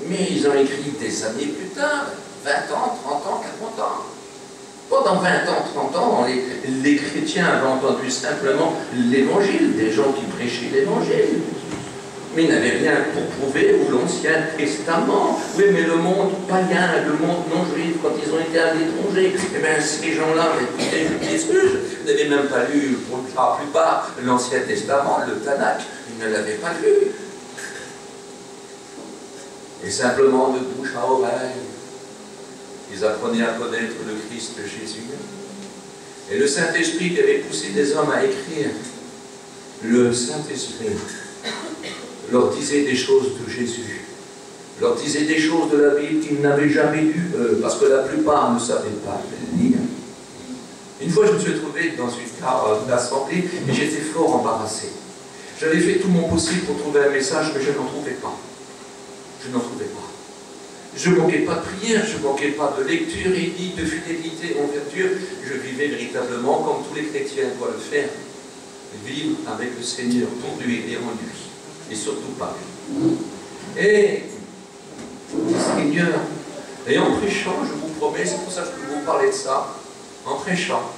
Mais ils ont écrit des années plus tard, 20 ans, 30 ans, 40 ans. Pendant 20 ans, 30 ans, les chrétiens avaient entendu simplement l'évangile, des gens qui prêchaient l'évangile. Mais ils n'avaient rien pour prouver, ou l'Ancien Testament. Oui, mais le monde païen, le monde non juif, quand ils ont été à l'étranger, eh bien, ces gens-là, écoutez, je m'excuse, vous n'avez même pas lu, pour la plupart, l'Ancien Testament, le Tanakh, ils ne l'avaient pas lu. Et simplement de bouche à oreille, ils apprenaient à connaître le Christ Jésus. Et le Saint-Esprit qui avait poussé des hommes à écrire, le Saint-Esprit leur disait des choses de Jésus, leur disait des choses de la Bible qu'ils n'avaient jamais lues, parce que la plupart ne savaient pas lire. Une fois, je me suis trouvé dans une assemblée et j'étais fort embarrassé. J'avais fait tout mon possible pour trouver un message, mais je n'en trouvais pas. Je n'en trouvais pas. Je ne manquais pas de prière, je ne manquais pas de lecture et ni de fidélité envers Dieu. Je vivais véritablement comme tous les chrétiens doivent le faire. Vivre avec le Seigneur pour lui et en lui. Et surtout pas lui. Et le Seigneur, et en prêchant, je vous promets, c'est pour ça que je peux vous parler de ça, en prêchant,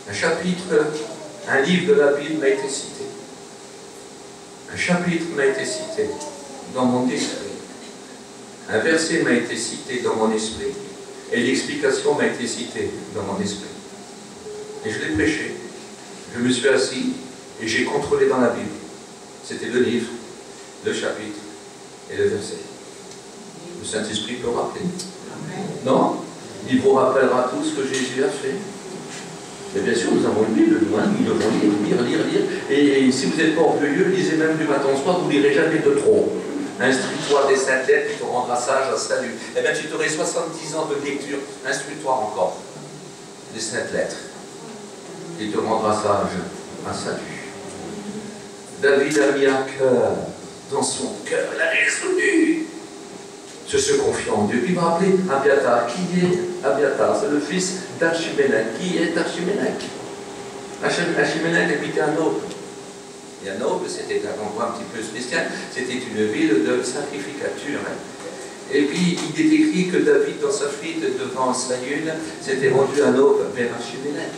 un chapitre, un livre de la Bible m'a été cité. Un chapitre m'a été cité dans mon esprit. Un verset m'a été cité dans mon esprit. Et l'explication m'a été citée dans mon esprit. Et je l'ai prêché. Je me suis assis et j'ai contrôlé dans la Bible. C'était le livre, le chapitre et le verset. Le Saint-Esprit peut rappeler. Non? Il vous rappellera tout ce que Jésus a fait. Mais bien sûr, nous avons lu le loin, nous devons lire. Et si vous n'êtes pas orgueilleux, lisez même du matin au soir, vous ne lirez jamais de trop. Instruis-toi des saintes lettres qui te rendra sage à salut. Eh bien, tu t'aurais 70 ans de lecture. Instruis-toi encore des saintes lettres qui te rendra sage à salut. David a mis à cœur, dans son cœur, il a résolu de se confier en Dieu. Il va appeler Abiathar. Qui est Abiathar? C'est le fils d'Archimélec. Qui est Archimélec? Archimélec habitait à Nob. Et à Nob, c'était un endroit un petit peu spécial, c'était une ville de sacrificature. Et puis, il est écrit que David, dans sa fuite devant Saül, s'était rendu à Nob vers Archimélec.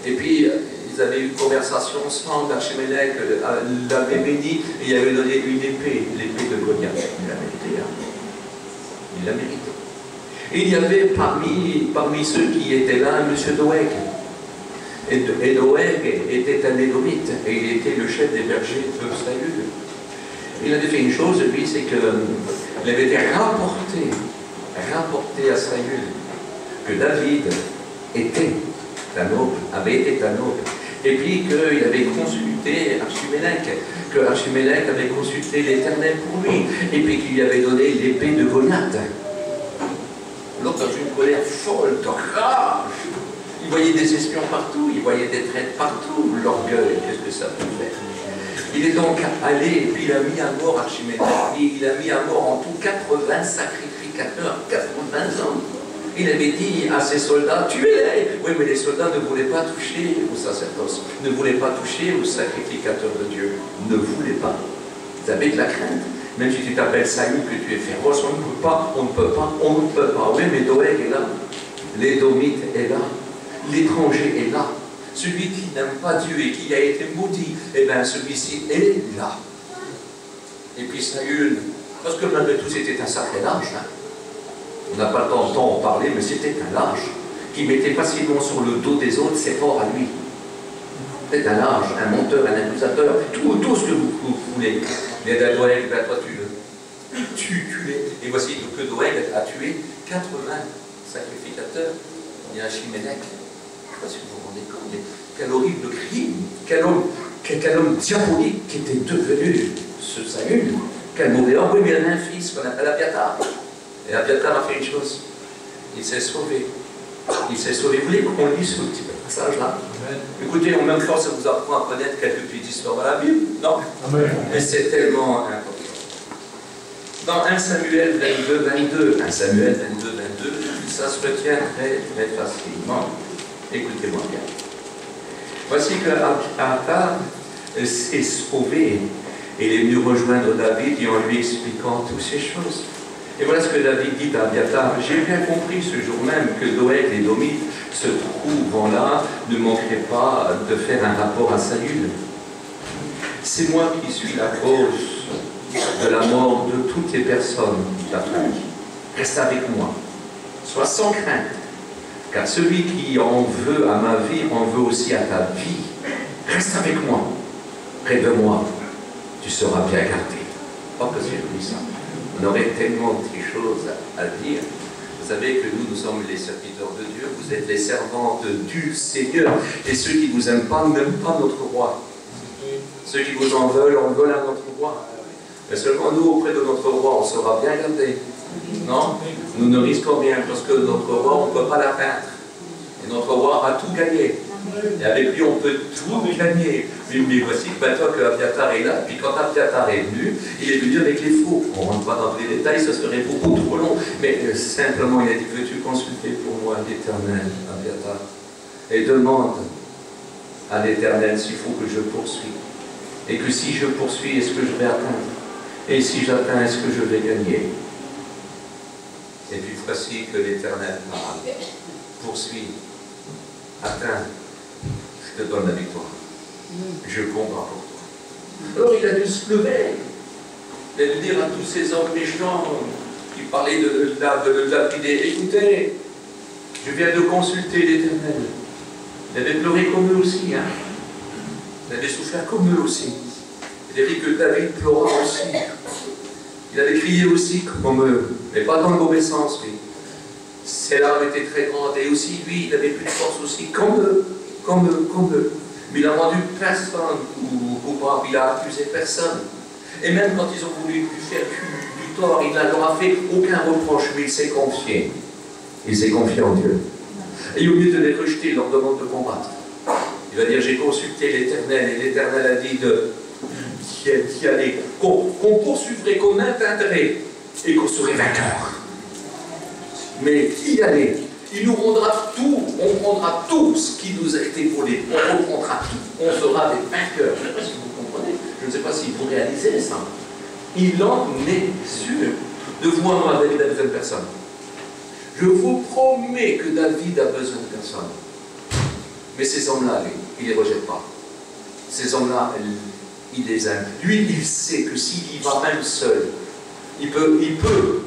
Et puis, ils avaient eu une conversation ensemble, Archimélec l'avait béni, et il avait donné une épée, l'épée de Goliath. Il l'a mérité, hein. Il l'a mérité. Et il y avait parmi ceux qui étaient là, M. Doeg. Et Doeg était un Édomite, et il était le chef des bergers de Saül. Il avait fait une chose, lui, c'est qu'il avait été rapporté à Saül que David était un noble, avait été un noble. Et puis qu'il avait consulté Archimélec, que Archimélec avait consulté l'Éternel pour lui, et puis qu'il lui avait donné l'épée de Goliath. L'autre, dans une colère folle, de rage, il voyait des espions partout, il voyait des traîtres partout, l'orgueil, qu'est-ce que ça peut faire? Il est donc allé, et puis il a mis à mort Archimélec, et il a mis à mort en tout 80 sacrificateurs, 80 hommes. Il avait dit à ses soldats, tuez-les! Oui, mais les soldats ne voulaient pas toucher au sacerdoce, ne voulaient pas toucher au sacrificateur de Dieu, ne voulaient pas. Ils avaient de la crainte. Même si tu t'appelles Saül, que tu es féroce, on ne peut pas, on ne peut pas, on ne peut pas. Oui, mais Doeg est là, l'Édomite est là, l'étranger est là. Celui qui n'aime pas Dieu et qui a été maudit, eh bien celui-ci est là. Et puis Saül, parce que malgré tout c'était un sacré lâche, hein. On n'a pas le temps d'en parler, mais c'était un lâche qui mettait facilement sur le dos des autres ses forts à lui. C'était un lâche, un menteur, un accusateur, tout ce que vous voulez. Mais Doeg, ben toi tu es. Et voici que Doeg a tué 80 sacrificateurs. Il y a un Chiménec. Je ne sais pas si vous vous rendez compte, mais quel horrible crime, quel homme diabolique qui était devenu ce Saül. Quel mauvais homme. Oui, mais il y en a un fils qu'on appelle Abiathar. Et Abiathar a fait une chose. Il s'est sauvé. Il s'est sauvé. Vous voulez qu'on lise ce petit passage-là? Écoutez, en même temps, ça vous apprend à connaître quelques petites histoires dans la Bible. Non? Mais c'est tellement important. Dans 1 Samuel 22, 1 Samuel 22, ça se retient très, très facilement. Écoutez-moi bien. Voici que Abiathar s'est sauvé et il est venu rejoindre David et en lui expliquant toutes ces choses. Et voilà ce que David dit à Abiathar. J'ai bien compris ce jour même que Doeg et Domite se trouvant là ne manqueraient pas de faire un rapport à Saül. C'est moi qui suis la cause de la mort de toutes les personnes d'Aphrique. Reste avec moi. Sois sans crainte. Car celui qui en veut à ma vie en veut aussi à ta vie. Reste avec moi. Près de moi. Tu seras bien gardé. Oh, que c'est joli ça. On aurait tellement de choses à dire. Vous savez que nous sommes les serviteurs de Dieu. Vous êtes les servantes du Seigneur. Et ceux qui ne vous aiment pas n'aiment pas notre roi. Ceux qui vous en veulent à notre roi. Mais seulement nous, auprès de notre roi, on sera bien gardés. Non? Nous ne risquons rien parce que notre roi, on ne peut pas l'atteindre. Et notre roi a tout gagné. Et avec lui, on peut tout gagner. Mais voici que toi, que Abiathar est là. Puis quand Abiathar est venu, il est venu avec les faux. On ne rentre pas dans tous les détails, ça serait beaucoup trop long. Mais simplement, il a dit, veux-tu consulter pour moi l'Éternel, Abiathar? Et demande à l'Éternel s'il faut que je poursuive. Et que si je poursuis, est-ce que je vais atteindre? Et si j'atteins, est-ce que je vais gagner? Et puis voici que l'Éternel parle. Poursuis, atteins, je te donne la victoire. Je combats pour toi. Alors il a dû se lever. Il a dû dire à tous ces hommes méchants qui parlaient de lapider, écoutez, je viens de consulter l'Éternel. Il avait pleuré comme eux aussi, hein. Il avait souffert comme eux aussi. Il a dit que David pleura aussi. Il avait crié aussi comme eux, mais pas dans le mauvais sens, lui. Ses larmes étaient très grandes, et aussi lui, il avait plus de force aussi, comme eux. Mais il n'a rendu personne coupable, il n'a accusé personne. Et même quand ils ont voulu lui faire du tort, il ne leur a fait aucun reproche, mais il s'est confié. Il s'est confié en Dieu. Et au lieu de les rejeter, il leur demande de combattre. Il va dire, j'ai consulté l'Éternel, et l'Éternel a dit d'y aller, qu'on poursuivrait, qu'on atteindrait, et qu'on serait vainqueur. Mais y aller, il nous rendra tout, on prendra tout ce qui nous a été volé, on reprendra tout, on sera des vainqueurs. Je ne sais pas si vous comprenez, je ne sais pas s'il faut réaliser ça. Il en est sûr. De vous à moi, David a besoin de personne. Je vous promets que David a besoin de personne. Mais ces hommes-là, lui, il ne les rejette pas. Ces hommes-là, il les aime. Lui, il sait que s'il y va même seul, il peut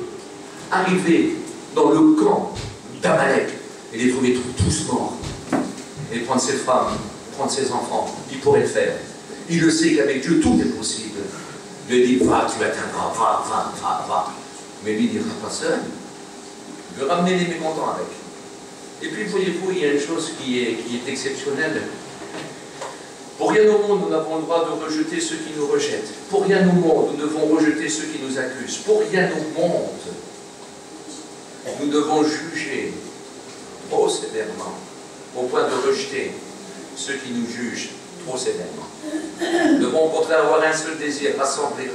arriver dans le camp d'Amalek et les trouver tous morts. Et prendre ses femmes, prendre ses enfants. Il pourrait le faire. Il le sait qu'avec Dieu, tout est possible. Il lui dit, va, tu atteindras, va. Mais lui, il n'ira pas seul. Il veut ramener les mécontents avec. Et puis, voyez-vous, il y a une chose qui est exceptionnelle. Pour rien au monde, nous n'avons le droit de rejeter ceux qui nous rejettent. Pour rien au monde, nous devons rejeter ceux qui nous accusent. Pour rien au monde, nous devons juger trop sévèrement, au point de rejeter ceux qui nous jugent trop sévèrement. Nous devons au contraire avoir un seul désir, rassembler,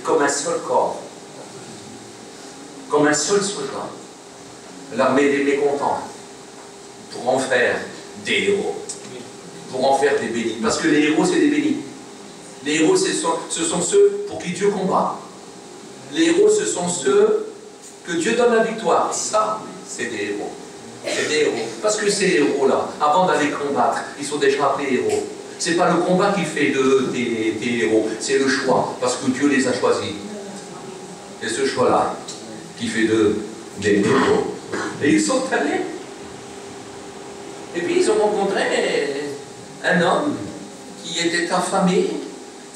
comme un seul corps, comme un seul soldat, l'armée des mécontents, pour en faire des héros, pour en faire des bénis. Parce que les héros, c'est des bénis. Les héros, ce sont ceux pour qui Dieu combat. Les héros, ce sont ceux que Dieu donne la victoire. Ça, c'est des héros. C'est des héros. Parce que ces héros-là, avant d'aller combattre, ils sont déjà appelés héros. Ce n'est pas le combat qui fait des héros, c'est le choix, parce que Dieu les a choisis. Et ce choix-là, qui fait d'eux des héros. Et ils sont allés. Et puis ils ont rencontré un homme qui était affamé,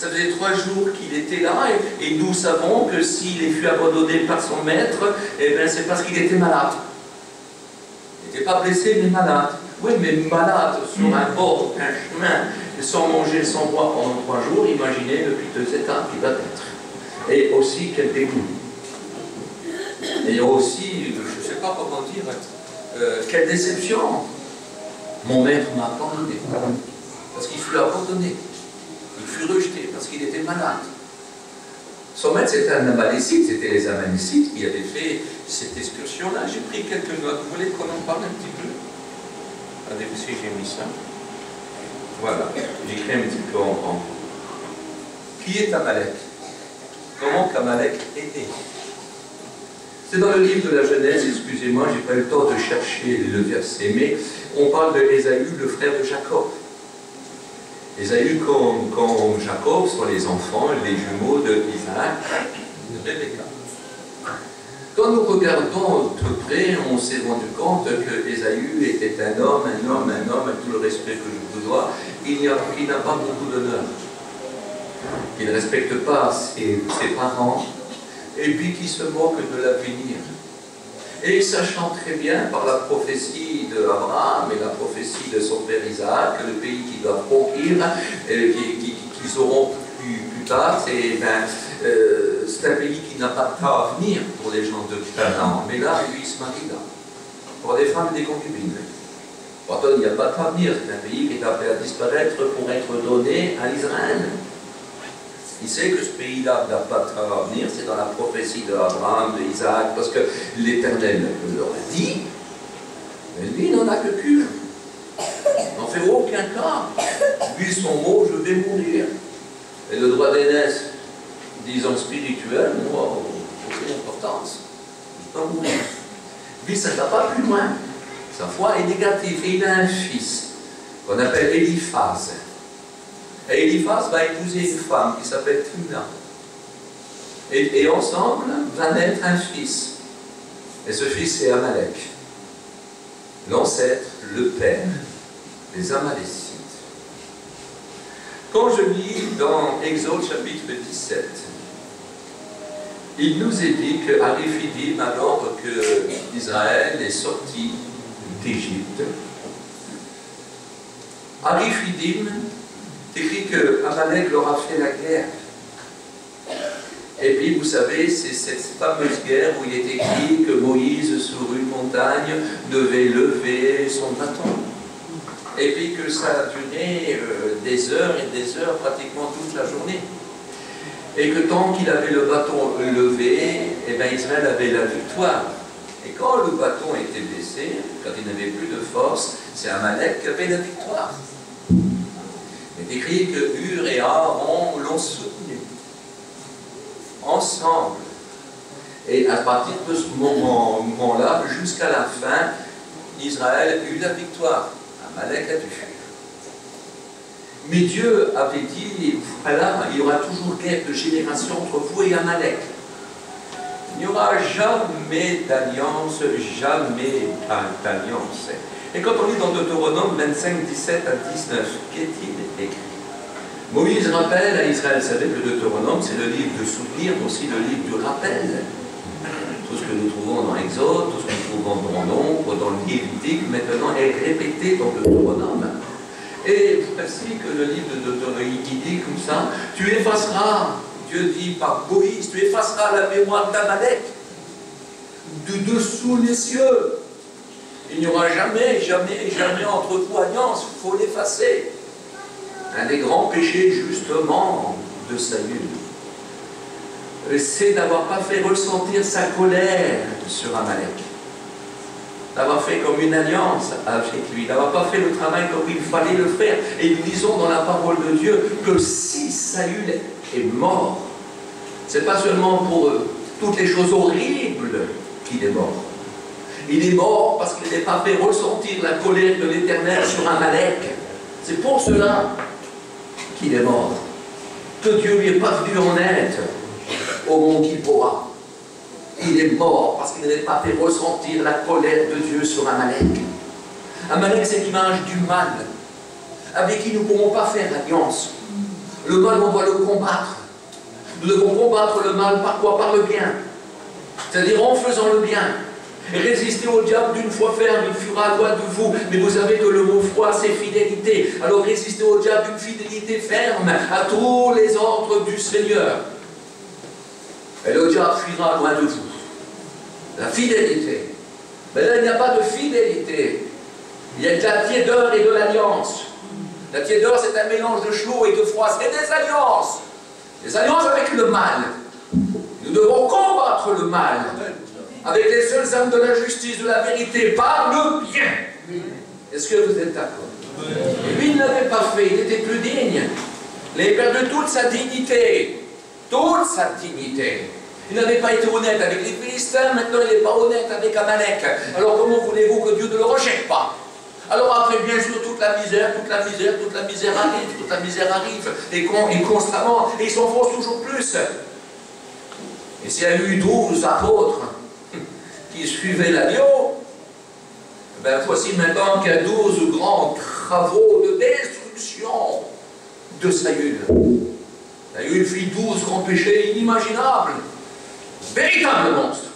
Ça faisait 3 jours qu'il était là, et nous savons que s'il fut abandonné par son maître, eh bien c'est parce qu'il était malade. Il n'était pas blessé, mais malade. Oui, mais malade sur un bord d'un chemin, sans manger, sans boire pendant 3 jours, imaginez le piteux état qu'il va être. Et aussi, quel dégoût. Et aussi, je ne sais pas comment dire, quelle déception. Mon maître m'a abandonné, parce qu'il fut abandonné. Il fut rejeté parce qu'il était malade. Son maître, c'était un Amalécite, c'était les Amalécites qui avaient fait cette excursion-là. J'ai pris quelques notes. Vous voulez qu'on en parle un petit peu? Regardez aussi, j'ai mis ça. Voilà, j'écris un petit peu en grand. Qui est Amalek? Comment qu'Amalek est né? C'est dans le livre de la Genèse, excusez-moi, j'ai pas eu le temps de chercher le verset, mais on parle de Ésaü, le frère de Jacob. Ésaü, comme Jacob, sont les enfants, les jumeaux d'Isaac et de Rebecca. Quand nous regardons de près, on s'est rendu compte que Ésaü était un homme, avec tout le respect que je vous dois, qui n'a pas beaucoup d'honneur, qui ne respecte pas ses parents, et puis qui se moque de l'avenir. Et sachant très bien par la prophétie d'Abraham et la prophétie de son père Isaac, que le pays qu'ils doivent conquérir, qu'ils auront plus tard, c'est un pays qui n'a pas de temps à venir pour les gens de Canaan. Mais là, lui, il se marie là, pour des femmes et des concubines. Pourtant, il n'y a pas de temps à venir, c'est un pays qui est appelé à disparaître pour être donné à Israël. Il sait que ce pays-là n'a pas de temps à venir, c'est dans la prophétie d'Abraham, d'Isaac, parce que l'Éternel leur a dit, mais lui, il n'en a que qu'une. Il n'en fait aucun cas. Lui, son mot, je vais mourir. Et le droit d'aînesse, disons spirituel, moi, aucune importance. Je ne vais pas mourir. Lui, ça ne va pas plus loin. Sa foi est négative. Et il a un fils qu'on appelle Eliphaz. Et Eliphaz va épouser une femme qui s'appelle Timna. Et ensemble va naître un fils. Et ce fils, c'est Amalek. L'ancêtre, le père des Amalécites. Quand je lis dans Exode chapitre 17, il nous est dit que Ariphidim, alors que Israël est sorti d'Égypte, Ariphidim, c'est écrit que Amalek leur a fait la guerre. Et puis, vous savez, c'est cette fameuse guerre où il est écrit que Moïse, sur une montagne, devait lever son bâton. Et puis que ça a duré des heures et des heures, pratiquement toute la journée. Et que tant qu'il avait le bâton levé, eh bien, Israël avait la victoire. Et quand le bâton était baissé, quand il n'avait plus de force, c'est Amalek qui avait la victoire. Il est écrit que Hur et Aaron l'ont soutenu ensemble. Et à partir de ce moment-là, jusqu'à la fin, Israël eut la victoire. Amalek a dû fuir. Mais Dieu avait dit, voilà, il y aura toujours guerre de génération entre vous et Amalek. Il n'y aura jamais d'alliance, jamais d'alliance. Et quand on lit dans Deutéronome 25, 17 à 19, qu'est-il écrit? Moïse rappelle à Israël, vous savez que le Deutéronome, c'est le livre de souvenir, mais aussi le livre du rappel. Tout ce que nous trouvons dans Exode, tout ce que nous trouvons dans Nombre, dans le Lévitique, maintenant est répété dans le Deutéronome. Et ainsi que le livre de Deutéronome dit comme ça, tu effaceras, Dieu dit par Moïse, tu effaceras la mémoire d'Amalek de dessous les cieux. Il n'y aura jamais, jamais, jamais entre vous alliance, il faut l'effacer. Un des grands péchés, justement, de Saül, c'est d'avoir pas fait ressentir sa colère sur Amalek, d'avoir fait comme une alliance avec lui, d'avoir pas fait le travail comme il fallait le faire. Et nous disons dans la parole de Dieu que si Saül est mort, c'est pas seulement pour toutes les choses horribles qu'il est mort. Il est mort parce qu'il n'a pas fait ressentir la colère de l'Éternel sur Amalek. C'est pour cela qu'il est mort. Que Dieu lui est pas venu en aide au mont Gilboa. Il est mort parce qu'il n'avait pas fait ressentir la colère de Dieu sur Amalek. Amalek, c'est l'image du mal, avec qui nous ne pourrons pas faire alliance. Le mal, on doit le combattre. Nous devons combattre le mal par quoi? Par le bien. C'est-à-dire en faisant le bien. Et résister au diable d'une foi ferme, il fuira loin de vous. Mais vous savez que le mot foi, c'est fidélité. Alors résistez au diable d'une fidélité ferme à tous les ordres du Seigneur. Et le diable fuira loin de vous. La fidélité. Mais là, il n'y a pas de fidélité. Il y a de la tiédeur et de l'alliance. La tiédeur, c'est un mélange de chaud et de froid. C'est des alliances. Des alliances avec le mal. Nous devons combattre le mal avec les seules armes de la justice, de la vérité, par le bien. Est-ce que vous êtes d'accord? Et lui, il ne l'avait pas fait. Il était plus digne. Il avait perdu toute sa dignité. Toute sa dignité. Il n'avait pas été honnête avec les Philistins, maintenant il n'est pas honnête avec Amalek. Alors comment voulez-vous que Dieu ne le rejette pas? Alors après, bien sûr, toute la misère arrive, et constamment, et il s'enfonce toujours plus. Et s'il y a eu 12 apôtres qui suivaient l'agneau, ben voici maintenant qu'il y a 12 grands travaux de destruction de Saül. Saül fit 12 grands péchés inimaginables. Véritable monstre.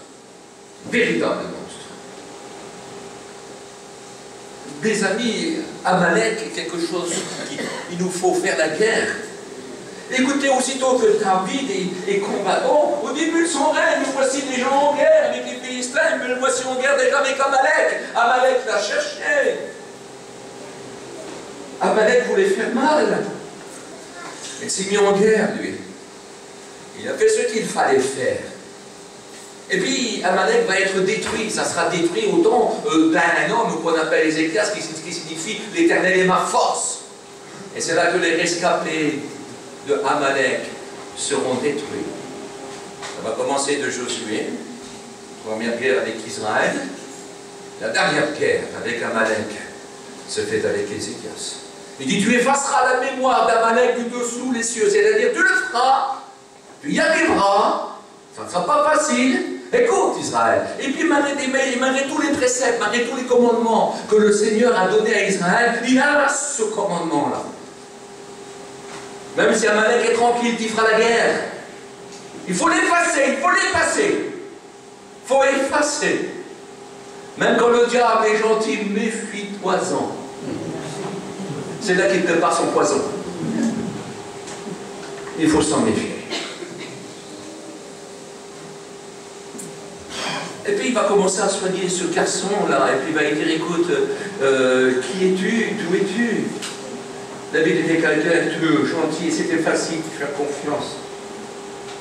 Véritable monstre. Des amis, Amalek est quelque chose il nous faut faire la guerre. Écoutez, aussitôt que David est combattant, au début de son règne, nous voici des gens en guerre avec les Philistins, mais nous voici en guerre déjà avec Amalek. Amalek l'a cherché. Amalek voulait faire mal. Il s'est mis en guerre, lui. Il a fait ce qu'il fallait faire. Et puis, Amalek va être détruit. Ça sera détruit au temps d'un homme qu'on appelle Ézéchias, qui signifie « l'Éternel est ma force ». Et c'est là que les rescapés de Amalek seront détruits. Ça va commencer de Josué, première guerre avec Israël. La dernière guerre avec Amalek se fait avec Ézéchias. Il dit, tu effaceras la mémoire d'Amalek du dessous les cieux. C'est-à-dire, tu le feras, tu y arriveras, ça ne sera pas facile. Écoute Israël. Et puis malgré tous les préceptes, malgré tous les commandements que le Seigneur a donnés à Israël, il a ce commandement-là. Même si Amalek est tranquille, tu feras la guerre. Il faut l'effacer, il faut l'effacer. Il faut effacer. Même quand le diable est gentil, méfie-toi-en. C'est là qu'il prépare son poison. Il faut s'en méfier. Et puis il va commencer à soigner ce garçon-là, et puis il va lui dire, écoute, qui es-tu? D'où es-tu? David était quelqu'un de gentil, et c'était facile de faire confiance.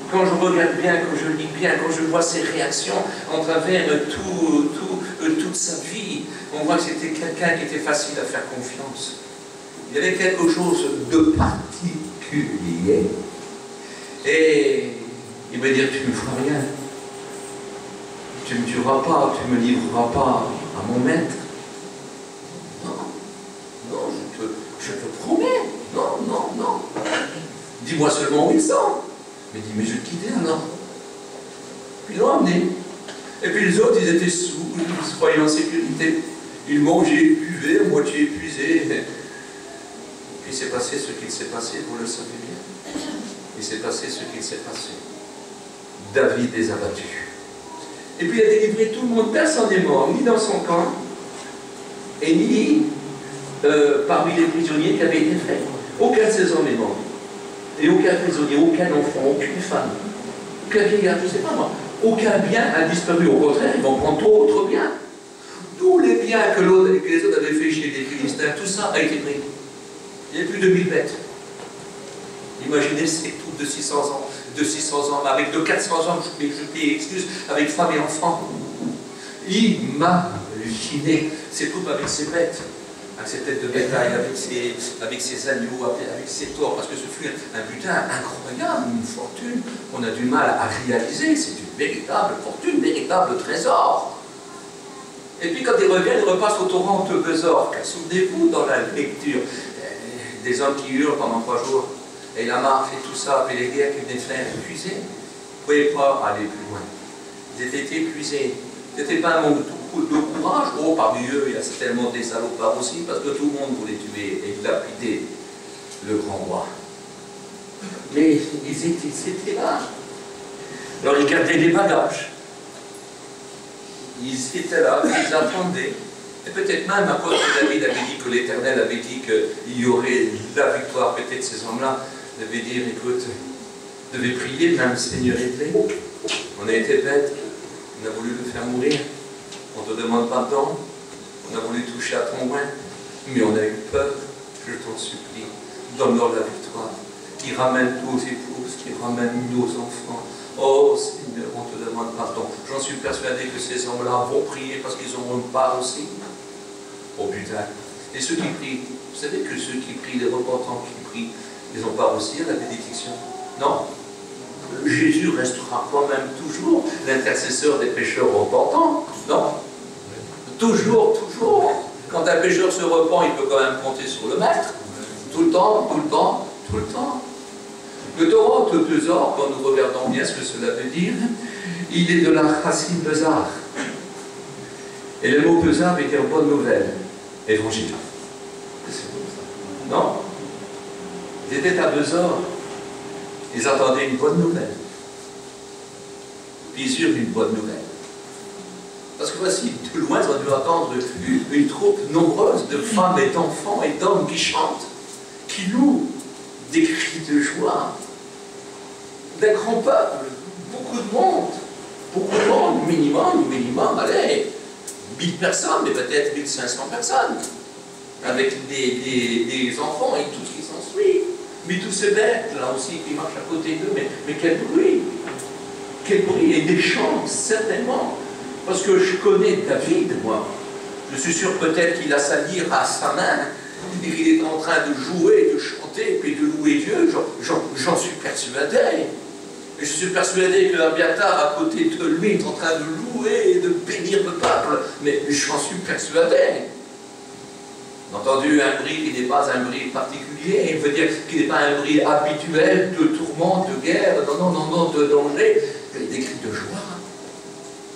Quand je regarde bien, quand je lis bien, quand je vois ses réactions en travers toute sa vie, on voit que c'était quelqu'un qui était facile à faire confiance. Il y avait quelque chose de particulier. Et il va dire, tu ne me feras rien. Tu ne me tueras pas, tu ne me livreras pas à mon maître. Non, je te promets. Non. Dis-moi seulement où ils sont. Mais dis, mais je vais te quitter alors. Puis ils l'ont emmené. Et puis les autres, ils étaient sous, ils se croyaient en sécurité. Ils mangeaient, ils buvaient, à moitié épuisés. Et puis il s'est passé ce qu'il s'est passé, vous le savez bien. Il s'est passé ce qu'il s'est passé. David les a battus. Et puis il a délivré tout le monde, personne n'est mort, ni dans son camp, et ni parmi les prisonniers qui avaient été faits. Aucun de ces hommes est mort. Et aucun prisonnier, aucun enfant, aucune femme, aucun vieillard, je ne sais pas moi, aucun bien a disparu. Au contraire, ils vont prendre d'autres biens. Tous les biens que les autres avaient fait chez les Philistins, tout ça a été pris. Il y a plus de 1000 bêtes. Imaginez ces troupes de 600 ans. De 600 ans, avec de 400 ans, je excuse, avec femmes et enfants. Imaginez ces troupes avec ces bêtes, avec ces têtes de bétail, avec ces agneaux, avec ces taureaux, parce que ce fut un butin incroyable, une fortune qu'on a du mal à réaliser. C'est une véritable fortune, un véritable trésor. Et puis quand ils reviennent, ils repassent au torrent de Besor. Souvenez-vous dans la lecture, des hommes qui hurlent pendant 3 jours. Et la marche et tout ça, et les guerres qui venaient faire épuisés, ils ne pouvaient pas aller plus loin. Ils étaient épuisés. Ce n'était pas un manque de courage. Oh, parmi eux, il y a certainement des salopards aussi, parce que tout le monde voulait tuer et lapider le grand roi. Mais ils étaient là. Alors ils gardaient les bagages. Ils étaient là, ils attendaient. Et peut-être même, apôtre David avait dit que l'Éternel avait dit qu'il y aurait la victoire. Peut-être ces hommes-là devaient dire, écoute, devait prier, même Seigneur est plein. On a été bêtes, on a voulu le faire mourir. On ne te demande pas tant, on a voulu toucher à ton oin, mais on a eu peur. Je t'en supplie, donne-leur la victoire. Qui ramène nos épouses, qui ramène nos enfants. Oh Seigneur, on te demande pardon. J'en suis persuadé que ces hommes-là vont prier parce qu'ils auront une part aussi. Oh putain. Et ceux qui prient, vous savez que ceux qui prient, les repentants qui prient, ils ont part aussi à la bénédiction. Non. Jésus restera quand même toujours l'intercesseur des pécheurs repentants. Non. Toujours, toujours. Quand un pécheur se repent, il peut quand même compter sur le maître. Tout le temps, tout le temps, tout le temps. Le torrent de pesar, quand nous regardons bien ce que cela veut dire, il est de la racine pesar. Et le mot pesar veut dire bonne nouvelle, évangile. Non? Ils étaient à Besor, ils attendaient une bonne nouvelle. Puis ils eurent une bonne nouvelle. Parce que voici, de loin, ils ont dû attendre une troupe nombreuse de femmes et d'enfants et d'hommes qui chantent, qui louent, des cris de joie, d'un grand peuple, beaucoup de monde, minimum, allez, 1000 personnes, mais peut-être 1500 personnes, avec des enfants et tout ce qui s'ensuit, mais tous ces bêtes là aussi qui marchent à côté d'eux, mais quel bruit, et des chants, certainement, parce que je connais David, moi, je suis sûr peut-être qu'il a sa lyre à sa main, et qu'il est en train de jouer, de chanter, puis de louer Dieu, j'en suis persuadé. Et je suis persuadé que Abiathar, à côté de lui, est en train de louer et de bénir le peuple, mais j'en suis persuadé. J'ai entendu un bruit qui n'est pas un bruit particulier, il veut dire qu'il n'est pas un bruit habituel de tourment, de guerre, non, de danger, mais des cris de joie,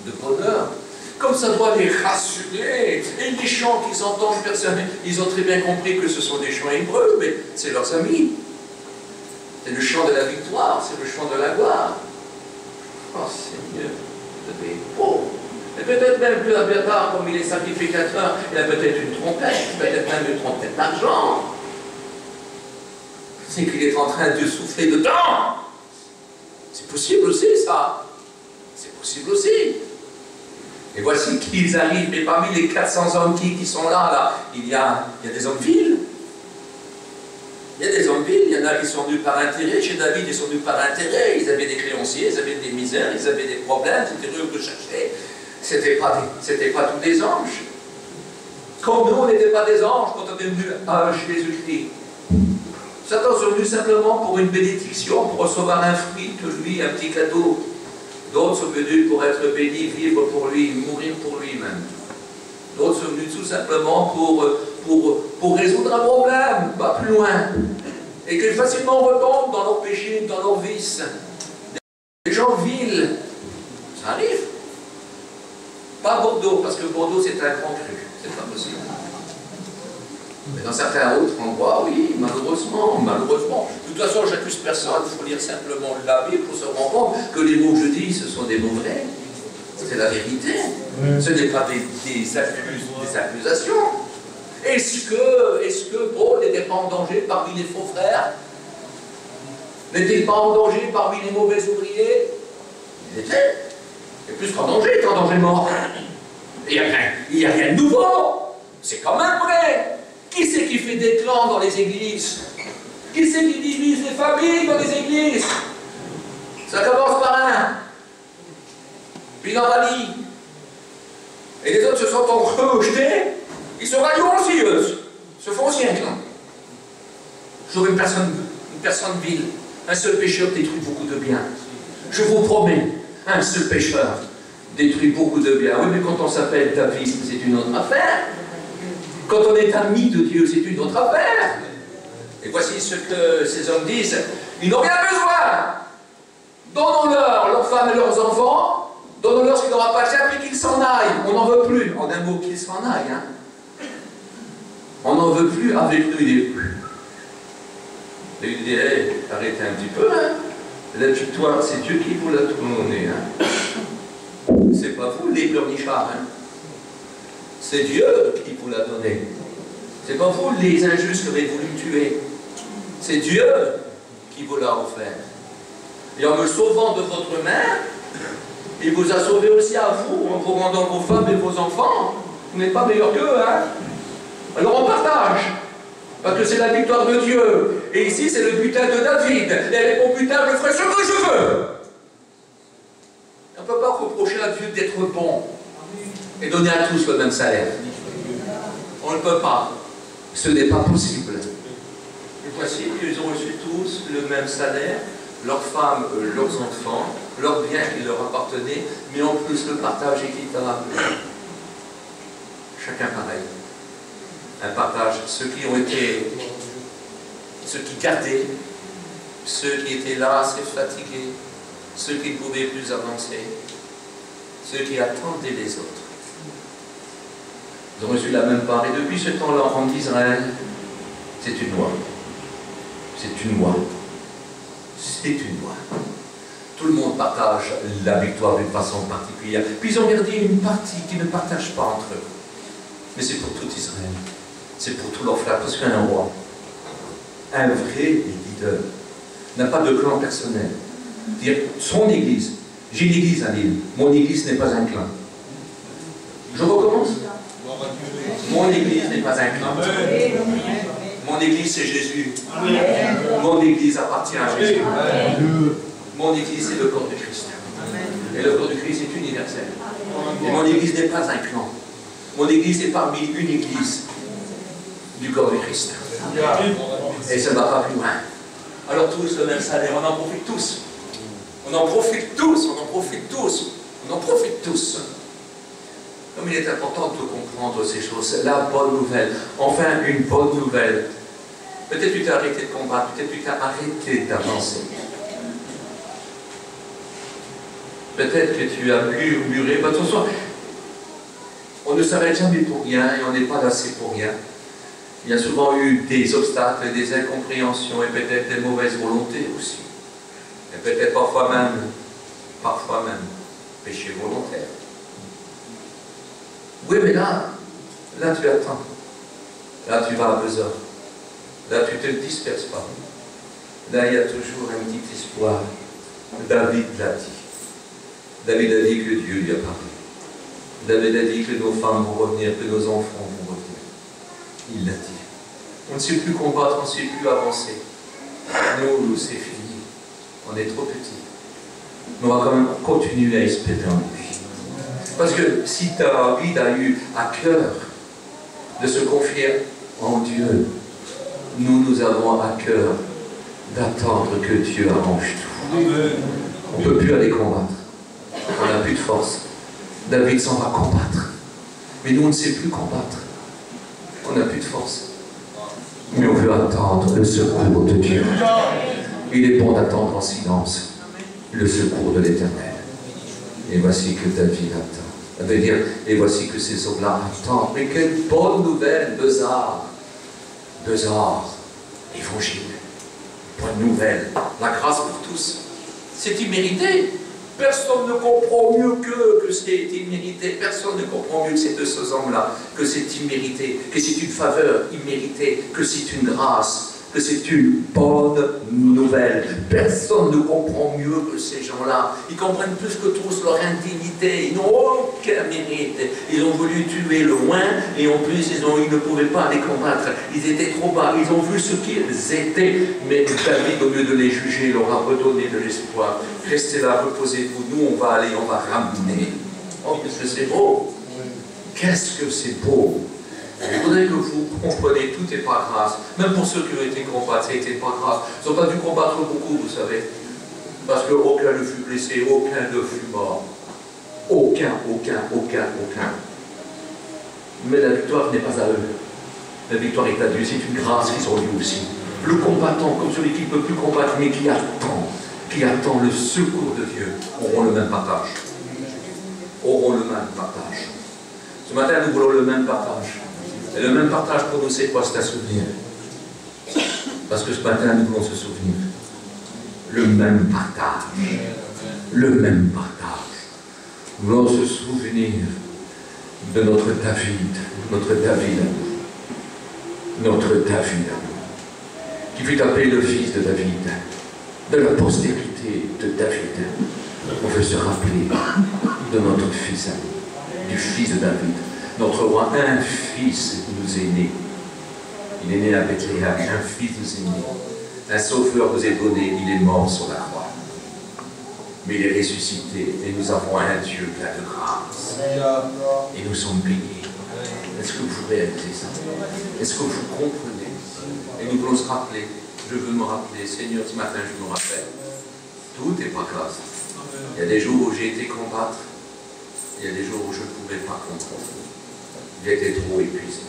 de bonheur. Comme ça doit les rassurer. Et les chants qu'ils entendent, personne, ils ont très bien compris que ce sont des chants hébreux, mais c'est leurs amis. C'est le chant de la victoire, c'est le chant de la gloire. Oh Seigneur, c'est beau. Et peut-être même que Abiathar, comme il est sacrificateur, il a peut-être une trompette, peut-être même une trompette d'argent. C'est qu'il est en train de souffler dedans. C'est possible aussi, ça. C'est possible aussi. Et voici qu'ils arrivent, et parmi les 400 hommes qui sont là, il y a des hommes vils. Il y a des hommes vils, il y en a qui sont venus par intérêt. Chez David, ils sont venus par intérêt. Ils avaient des créanciers, ils avaient des misères, ils avaient des problèmes, c'était eux que chercher. C'était pas tous des anges. Comme nous, on n'était pas des anges quand on est venu à Jésus-Christ. Certains sont venus simplement pour une bénédiction, pour recevoir un fruit de lui, un petit cadeau. D'autres sont venus pour être bénis, vivre pour lui, mourir pour lui-même. D'autres sont venus tout simplement pour résoudre un problème, pas plus loin. Et qu'ils facilement retombent dans leurs péchés, dans leurs vices. Des gens vils, ça arrive. Pas Bordeaux, parce que Bordeaux c'est un grand cru, c'est pas possible. Mais dans certains autres endroits, oui, malheureusement. De toute façon, j'accuse personne, il faut lire simplement la Bible pour se rendre compte que les mots que je dis, ce sont des mots vrais. C'est la vérité. Ce n'est pas des accusations. Est-ce que Paul n'était pas en danger parmi les faux frères? N'était-il pas en danger parmi les mauvais ouvriers? Il était. Et plus qu'en danger, il était en danger mort. Il n'y a rien de nouveau. C'est quand même vrai. Qui c'est qui fait des clans dans les églises? Qui c'est qui divise les familles dans les églises? Ça commence par un. Puis il en rallie. Et les autres se sont rejetés. Ils se rallient aussi, eux. Se font aussi un clan. J'aurais une personne vile. Un seul pécheur détruit beaucoup de bien. Je vous promets, un seul pécheur détruit beaucoup de bien. Oui, mais quand on s'appelle David, c'est une autre affaire. Quand on est ami de Dieu, c'est une autre affaire. Et voici ce que ces hommes disent. Ils n'ont rien besoin. Donnons-leur leurs femmes et leurs enfants. Donnons-leur ce qui leur appartient, puis qu'ils s'en aillent. On n'en veut plus. En un mot, qu'ils s'en aillent. Hein. On n'en veut plus, avec nous, il est plus. Et il dit, hey, arrêtez un petit peu, hein. La victoire, c'est Dieu qui vous l'a donné, hein. C'est pas vous, les pleurnichards, hein. C'est Dieu qui vous l'a donné. C'est pas vous, les injustes qui avez voulu tuer. C'est Dieu qui vous l'a offert. Et en me sauvant de votre mère, il vous a sauvé aussi à vous, en vous rendant vos femmes et vos enfants. Vous n'êtes pas meilleurs qu'eux, hein. Alors on partage. Parce que c'est la victoire de Dieu. Et ici, c'est le butin de David. Et avec mon butin, je ferai ce que je veux. On ne peut pas reprocher à Dieu d'être bon et donner à tous le même salaire. On ne peut pas. Ce n'est pas possible. Et voici, ils ont reçu tous le même salaire, leurs femmes, leurs enfants, leurs biens qui leur appartenaient, mais en plus le partage équitable. Chacun pareil. Un partage. Ceux qui ont été, ceux qui gardaient, ceux qui étaient là, assez fatigués, ceux qui ne pouvaient plus avancer, ceux qui attendaient les autres. Ils ont reçu la même part. Et depuis ce temps-là, en Israël, c'est une loi. C'est une loi. C'est une loi. Tout le monde partage la victoire d'une façon particulière. Puis ils ont gardé une partie qui ne partage pas entre eux. Mais c'est pour tout Israël. C'est pour tous leurs frères. Parce qu'un roi, un vrai leader, n'a pas de clan personnel. Dire son église. J'ai une église à Lille. Mon église n'est pas un clan. Je recommence. Mon église n'est pas un clan. Mon église, c'est Jésus. Mon église appartient à Jésus. Mon église, c'est le corps de Christ. Et le corps de Christ est universel. Et mon église n'est pas un clan. Mon église est parmi une église du corps de Christ. Et ça ne va pas plus loin. Alors tous le même salaire, on en profite tous. On en profite tous, on en profite tous, on en profite tous. Comme il est important de comprendre ces choses, la bonne nouvelle, enfin une bonne nouvelle. Peut-être tu t'es arrêté de combattre, peut-être tu t'es arrêté d'avancer. Peut-être que tu as murmuré, mais attention, on ne s'arrête jamais pour rien et on n'est pas lassé pour rien. Il y a souvent eu des obstacles, des incompréhensions et peut-être des mauvaises volontés aussi. Et peut-être parfois même, péché volontaire. Oui, mais là tu attends. Là tu vas à besoin. Là tu ne te disperses pas. Là il y a toujours un petit espoir. David l'a dit. David a dit que Dieu lui a parlé. David a dit que nos femmes vont revenir, que nos enfants vont revenir. Il l'a dit. On ne sait plus combattre, on ne sait plus avancer. Nous, c'est fini. On est trop petits. Mais on va quand même continuer à espérer en lui. Parce que si David a eu à cœur de se confier en Dieu, nous avons à cœur d'attendre que Dieu arrange tout. On ne peut plus aller combattre. On n'a plus de force. David s'en va combattre. Mais nous, on ne sait plus combattre. On n'a plus de force. Mais on veut attendre le secours de Dieu. Il est bon d'attendre en silence le secours de l'Éternel. Et voici que David attend. Ça veut dire, et voici que ces hommes-là attendent. Mais quelle bonne nouvelle, Besar, Évangile. Bonne nouvelle. La grâce pour tous. C'est immérité. Personne ne comprend mieux que c'est immérité. Personne ne comprend mieux que ces deux hommes-là, que c'est immérité, que c'est une faveur imméritée, que c'est une grâce, que c'est une bonne nouvelle. Personne ne comprend mieux que ces gens-là. Ils comprennent plus que tous leur indignité. Ils n'ont aucun mérite. Ils ont voulu tuer loin et en plus ils ne pouvaient pas les combattre. Ils étaient trop bas. Ils ont vu ce qu'ils étaient. Mais David, au lieu de les juger, leur a redonné de l'espoir. Restez là, reposez-vous. Nous, on va aller, on va ramener. Oh, qu'est-ce que c'est beau! Qu'est-ce que c'est beau! Il faudrait que vous compreniez, tout n'est pas grâce. Même pour ceux qui ont été combattus, ça n'était pas grâce. Ils n'ont pas dû combattre beaucoup, vous savez. Parce qu'aucun ne fut blessé, aucun ne fut mort. Aucun. Mais la victoire n'est pas à eux. La victoire est à Dieu. C'est une grâce qu'ils ont eu aussi. Le combattant, comme celui qui ne peut plus combattre, mais qui attend le secours de Dieu, auront le même partage. Ce matin, nous voulons le même partage. Et le même partage pour nous, c'est quoi? C'est un souvenir. Parce que ce matin, nous voulons se souvenir. Le même partage. Le même partage. Nous voulons se souvenir de notre David à nous. Notre David à nous. Qui fut appelé le fils de David. De la postérité de David. On veut se rappeler de notre fils à nous. Du fils de David. Notre roi, un fils nous est né. Il est né à Bethléem, un fils nous est né. Un sauveur nous est donné, il est mort sur la croix. Mais il est ressuscité et nous avons un Dieu plein de grâce. Et nous sommes bénis. Est-ce que vous réalisez ça? Est-ce que vous comprenez? Et nous voulons se rappeler. Je veux me rappeler, Seigneur, ce matin je me rappelle. Tout n'est pas classe. Il y a des jours où j'ai été combattre. Il y a des jours où je ne pouvais pas comprendre. J'étais trop épuisé,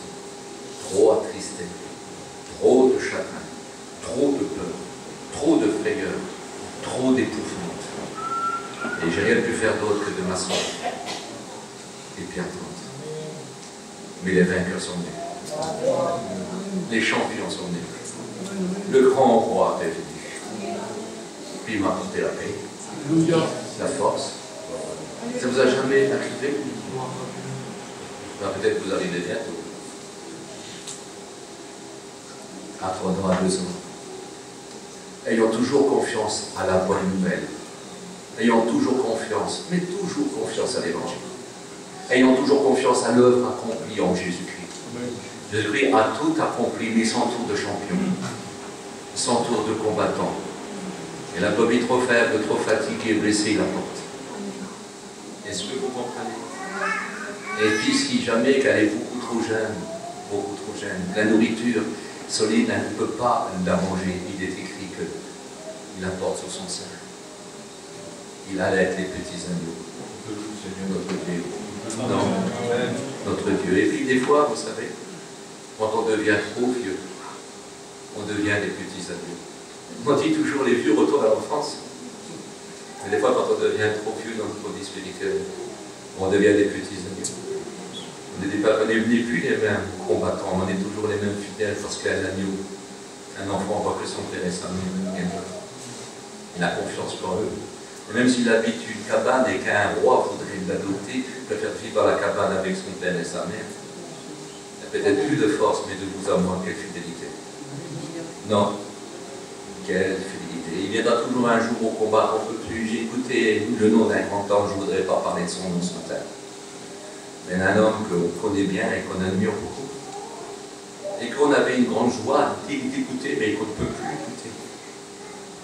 trop attristé, trop de chagrin, trop de peur, trop de frayeur, trop d'épouvante. Et j'ai rien pu faire d'autre que de m'asseoir et puis attendre. Mais les vainqueurs sont venus. Les champions sont venus. Le grand roi est venu. Puis il m'a apporté la paix, la force. Ça ne vous a jamais arrivé? Peut-être que vous arrivez bientôt. À 3 ans, à 2 ans. Ayons toujours confiance à la bonne nouvelle. Ayons toujours confiance, mais toujours confiance à l'Évangile. Ayons toujours confiance à l'œuvre accomplie en Jésus-Christ. Jésus-Christ a tout accompli, mais sans tour de champion, sans tour de combattant. Et la brebis trop faible, trop fatiguée, blessée, il apporte. Est-ce que vous comprenez? Et puis si jamais qu'elle est beaucoup trop jeune, la nourriture solide, elle ne peut pas la manger. Il est écrit qu'il la porte sur son sein. Il allait les petits agneaux. Notre Dieu. Non, notre Dieu. Et puis des fois, vous savez, quand on devient trop vieux, on devient des petits agneaux. On dit toujours les vieux retournent à l'enfance. Mais des fois, quand on devient trop vieux dans notre vie spirituelle, on devient des petits agneaux. On n'est plus les mêmes combattants, on est toujours les mêmes fidèles parce qu'un agneau, un enfant voit que son père et sa mère. Il a confiance pour eux. Et même s'il habite une cabane et qu'un roi voudrait l'adopter, il préfère vivre dans la cabane avec son père et sa mère. Il n'a peut-être plus de force, mais de vous à moi, quelle fidélité. Non, quelle fidélité. Il viendra toujours un jour au combat, on ne peut plus. J'ai écouté le nom d'un grand homme, je ne voudrais pas parler de son nom ce matin. Mais un homme qu'on connaît bien et qu'on admire beaucoup. Et qu'on avait une grande joie d'écouter, mais qu'on ne peut plus écouter.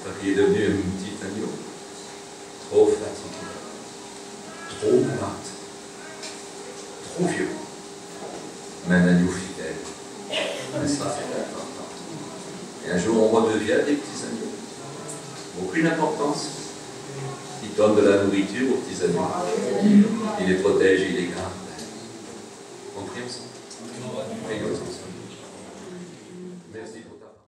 Parce qu'il est devenu un petit agneau. Trop fatigué. Trop malade. Trop vieux. Mais un agneau fidèle. Mais ça, c'est important. Et un jour, on redevient des petits agneaux. Aucune importance. Il donne de la nourriture aux petits agneaux. Il les protège, il les garde. Compris ensemble?